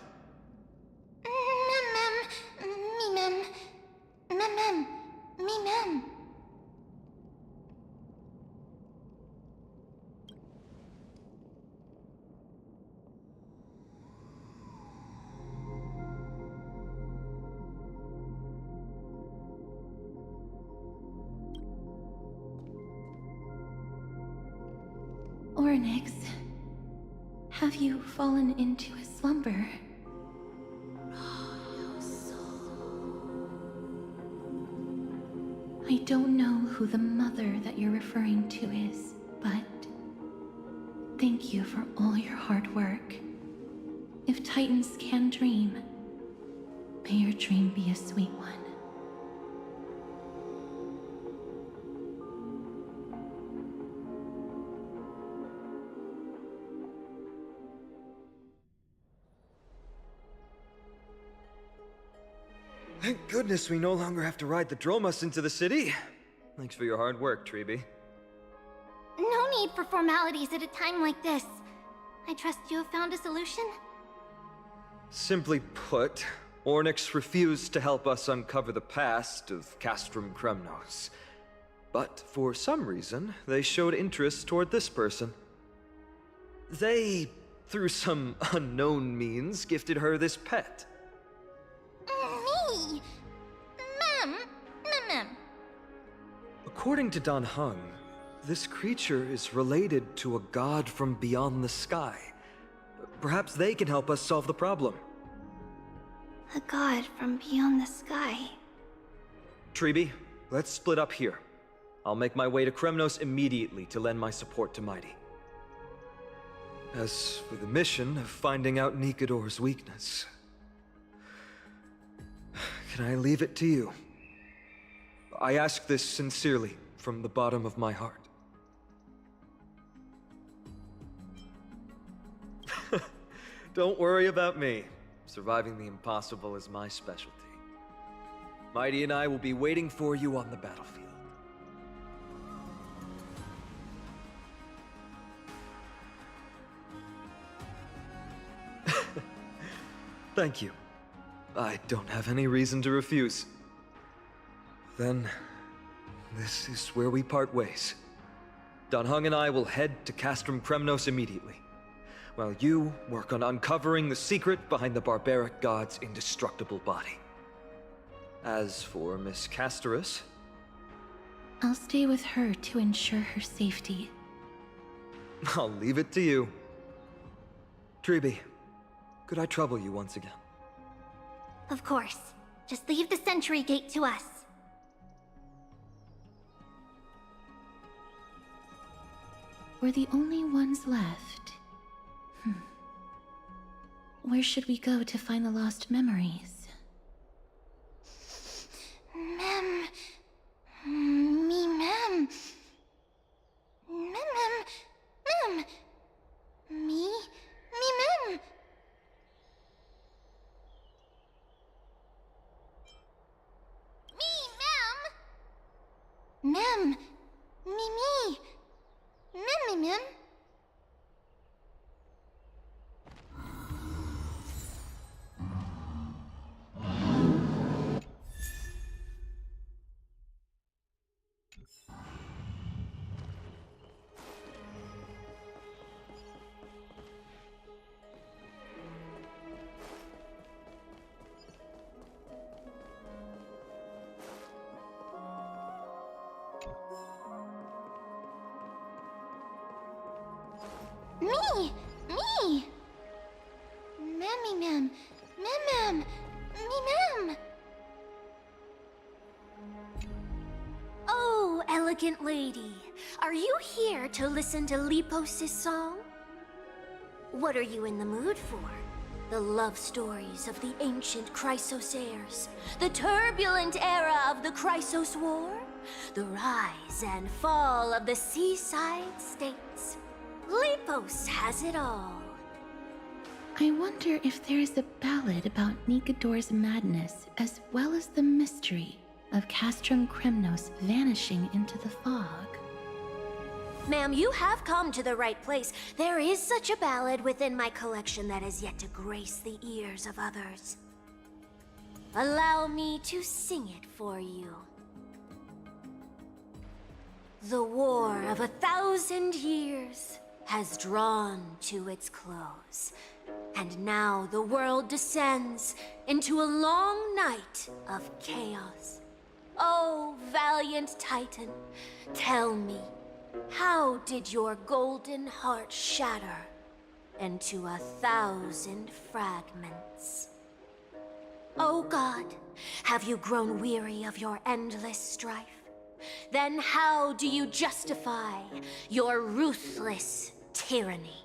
Oryx, have you fallen into a slumber? I don't know who the mother that you're referring to is, but thank you for all your hard work. If Titans can dream, may your dream be a sweet one. Thank goodness we no longer have to ride the Dromus into the city. Thanks for your hard work, Treeby. No need for formalities at a time like this. I trust you have found a solution? Simply put, Ornyx refused to help us uncover the past of Castrum Kremnos. But for some reason, they showed interest toward this person. They, through some unknown means, gifted her this pet. Me? Ma'am. According to Dan Heng, this creature is related to a god from beyond the sky. Perhaps they can help us solve the problem. A god from beyond the sky. Treeby, let's split up here. I'll make my way to Kremnos immediately to lend my support to Mighty. As for the mission of finding out Nikador's weakness, can I leave it to you? I ask this sincerely, from the bottom of my heart. Don't worry about me. Surviving the impossible is my specialty. Mighty and I will be waiting for you on the battlefield. Thank you. I don't have any reason to refuse. Then, this is where we part ways. Dan Heng and I will head to Castrum Kremnos immediately, while you work on uncovering the secret behind the barbaric god's indestructible body. As for Miss Casterus, I'll stay with her to ensure her safety. I'll leave it to you. Treeby, could I trouble you once again? Of course. Just leave the sentry gate to us. We're the only ones left. Where should we go to find the lost memories? Ma'am. Me, ma'am. Ma'am. Me. Ma'am. Me. Ma'am. Me, ma'am. Oh, elegant lady. Are you here to listen to Lepos' song? What are you in the mood for? The love stories of the ancient Chrysosaurs? The turbulent era of the Chrysos War? The rise and fall of the seaside states? Lepos has it all. I wonder if there is a ballad about Nikador's madness as well as the mystery of Castrum Kremnos vanishing into the fog. Ma'am, you have come to the right place. There is such a ballad within my collection that has yet to grace the ears of others. Allow me to sing it for you. The war of 1,000 years has drawn to its close, and now the world descends into a long night of chaos. Oh, valiant Titan, tell me, how did your golden heart shatter into 1,000 fragments? Oh God, have you grown weary of your endless strife? Then how do you justify your ruthless tyranny?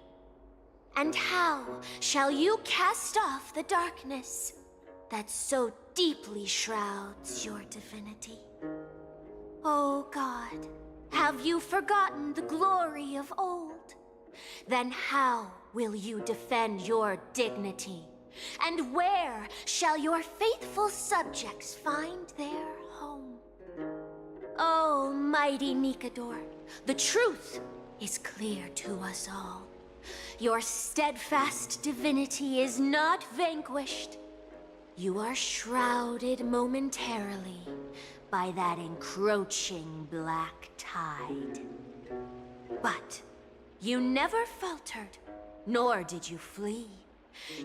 And how shall you cast off the darkness that so deeply shrouds your divinity? Oh God, have you forgotten the glory of old? Then how will you defend your dignity? And where shall your faithful subjects find their home? Oh, mighty Nikador, the truth is clear to us all. Your steadfast divinity is not vanquished. You are shrouded momentarily by that encroaching black tide. But you never faltered, nor did you flee.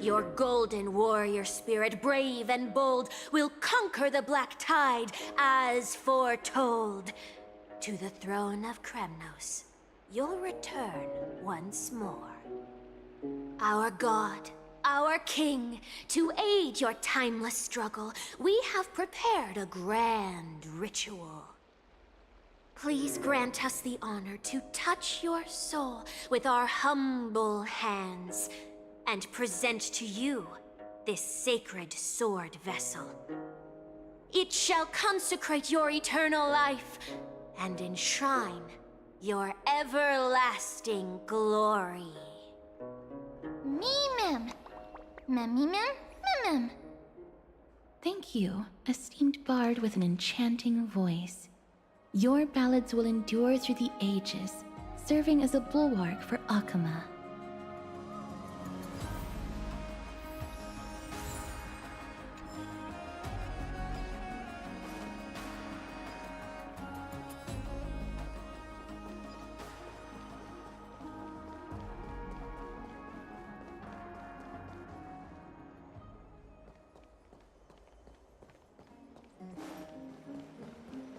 Your golden warrior spirit, brave and bold, will conquer the black tide as foretold. To the throne of Kremnos, you'll return once more. Our god, our king, to aid your timeless struggle, we have prepared a grand ritual. Please grant us the honor to touch your soul with our humble hands and present to you this sacred sword vessel. It shall consecrate your eternal life and enshrine your everlasting glory. Me-mem. Mem-me-mem. Thank you, esteemed bard with an enchanting voice. Your ballads will endure through the ages, serving as a bulwark for Akama.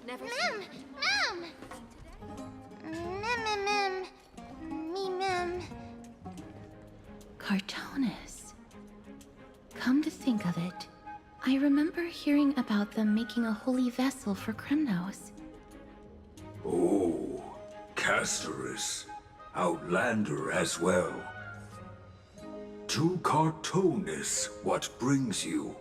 Never Cartonus. Come to think of it, I remember hearing about them making a holy vessel for Kremnos. Oh, Castorus. Outlander as well. To Cartonus, what brings you?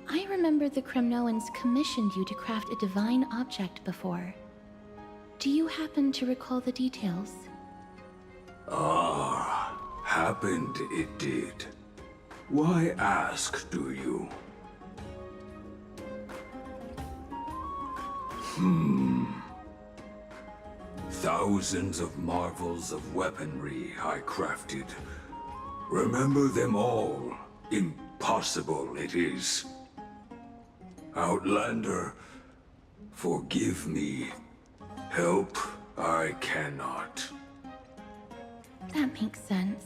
I remember the Kremnoans commissioned you to craft a divine object before. Do you happen to recall the details? Ah, happened it did. Why ask, do you? Thousands of marvels of weaponry I crafted. Remember them all. Impossible it is. Outlander, forgive me. Help I cannot. That makes sense.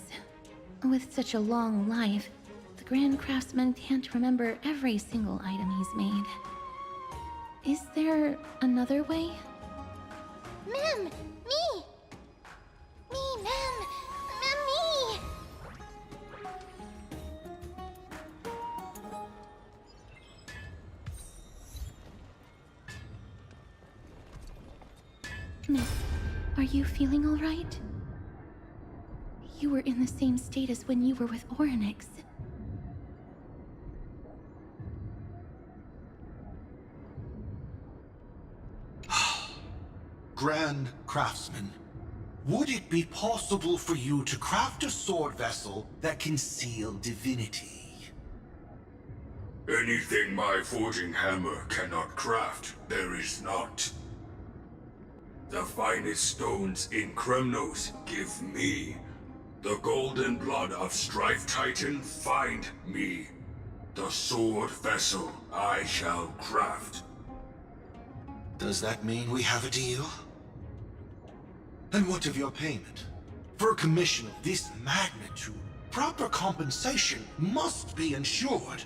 With such a long life, the Grand Craftsman can't remember every single item he's made. Is there another way? Mem, me! Me, Mem! Me! Miss, are you feeling all right? You were in the same state as when you were with Orynyx. Grand Craftsman, would it be possible for you to craft a sword vessel that can seal divinity? Anything my forging hammer cannot craft, there is not. The finest stones in Kremnos give me. The golden blood of Strife Titan find me. The sword vessel I shall craft. Does that mean we have a deal? And what of your payment? For a commission of this magnitude, proper compensation must be ensured.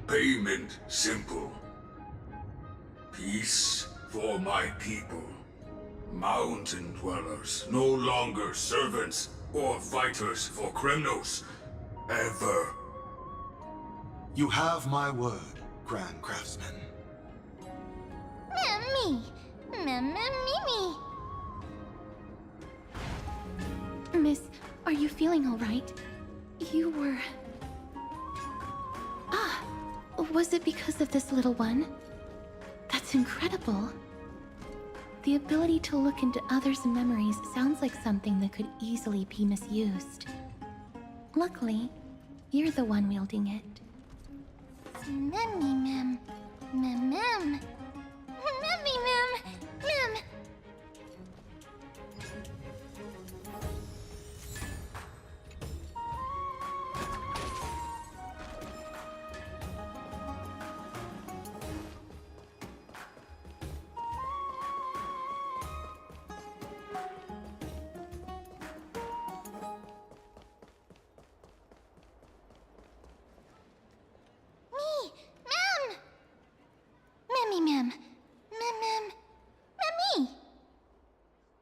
Payment simple. Peace for my people. Mountain dwellers, no longer servants or fighters for Kremnos. Ever. You have my word, Grand Craftsman. Me. Miss, are you feeling all right? You were... Ah, was it because of this little one? That's incredible. The ability to look into others' memories sounds like something that could easily be misused. Luckily, you're the one wielding it. Mem.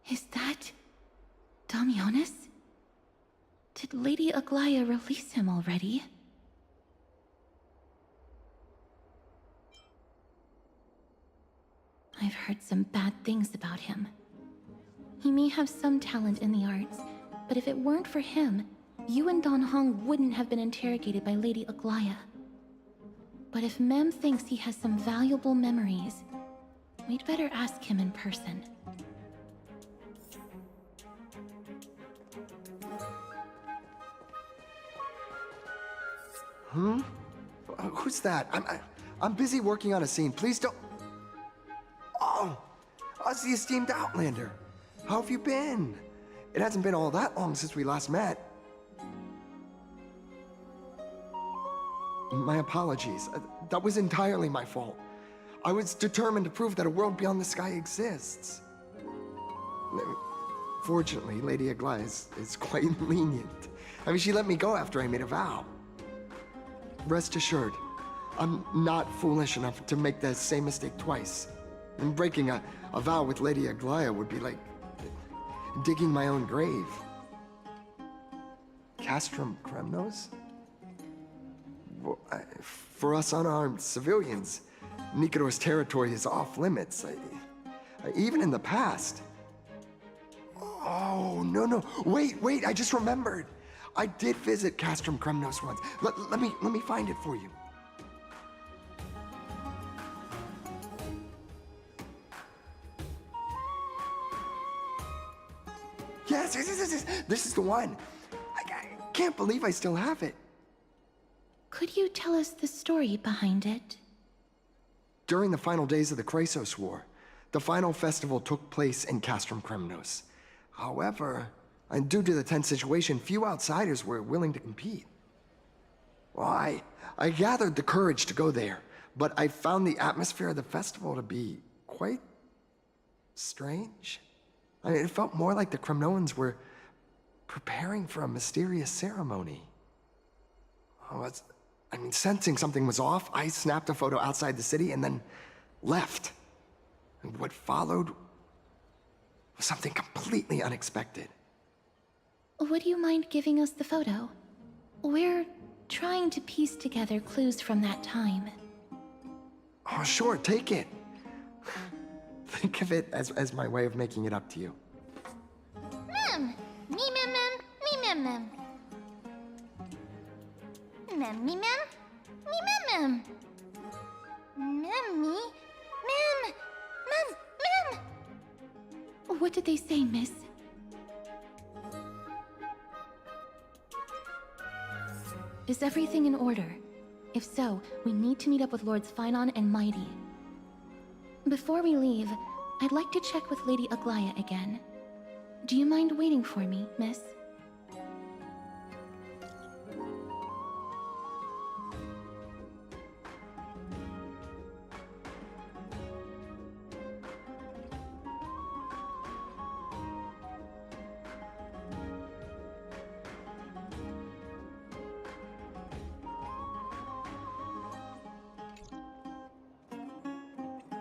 Is that... Damionis? Did Lady Aglaya release him already? I've heard some bad things about him. He may have some talent in the arts, but if it weren't for him, you and Don Hong wouldn't have been interrogated by Lady Aglaya. But if Mem thinks he has some valuable memories, we'd better ask him in person. Who's that? I'm busy working on a scene. Please don't... Oh! Us, the esteemed Outlander. How have you been? It hasn't been all that long since we last met. My apologies. That was entirely my fault. I was determined to prove that a world beyond the sky exists. Fortunately, Lady Aglaya is quite lenient. I mean, she let me go after I made a vow. Rest assured, I'm not foolish enough to make the same mistake twice. And breaking a vow with Lady Aglaya would be like digging my own grave. Castrum Kremnos? For us unarmed civilians, Nikidor's territory is off limits. Even in the past. Oh, no. Wait, I just remembered. I did visit Castrum Kremnos once. Let me find it for you. Yes, this is the one. I can't believe I still have it. Could you tell us the story behind it? During the final days of the Chrysos War, the final festival took place in Castrum Kremnos. However, and due to the tense situation, few outsiders were willing to compete. Well, I gathered the courage to go there, but I found the atmosphere of the festival to be quite strange. I mean, it felt more like the Kremnoans were preparing for a mysterious ceremony. Sensing something was off, I snapped a photo outside the city and then left. And what followed was something completely unexpected. Would you mind giving us the photo? We're trying to piece together clues from that time. Oh, sure, take it. Think of it as my way of making it up to you. Mem. What did they say, miss? Is everything in order? If so, we need to meet up with Lords Finon and Mighty. Before we leave, I'd like to check with Lady Aglaya again. Do you mind waiting for me, miss?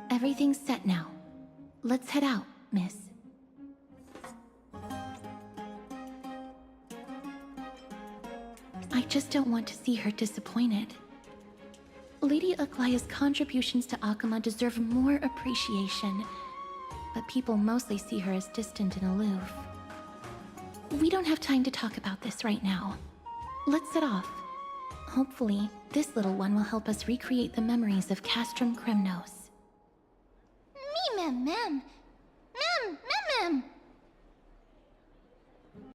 Everything's set now. Let's head out, miss. I just don't want to see her disappointed. Lady Aglaya's contributions to Akuma deserve more appreciation, but people mostly see her as distant and aloof. We don't have time to talk about this right now. Let's set off. Hopefully, this little one will help us recreate the memories of Castrum Kremnos. Mem. Mem.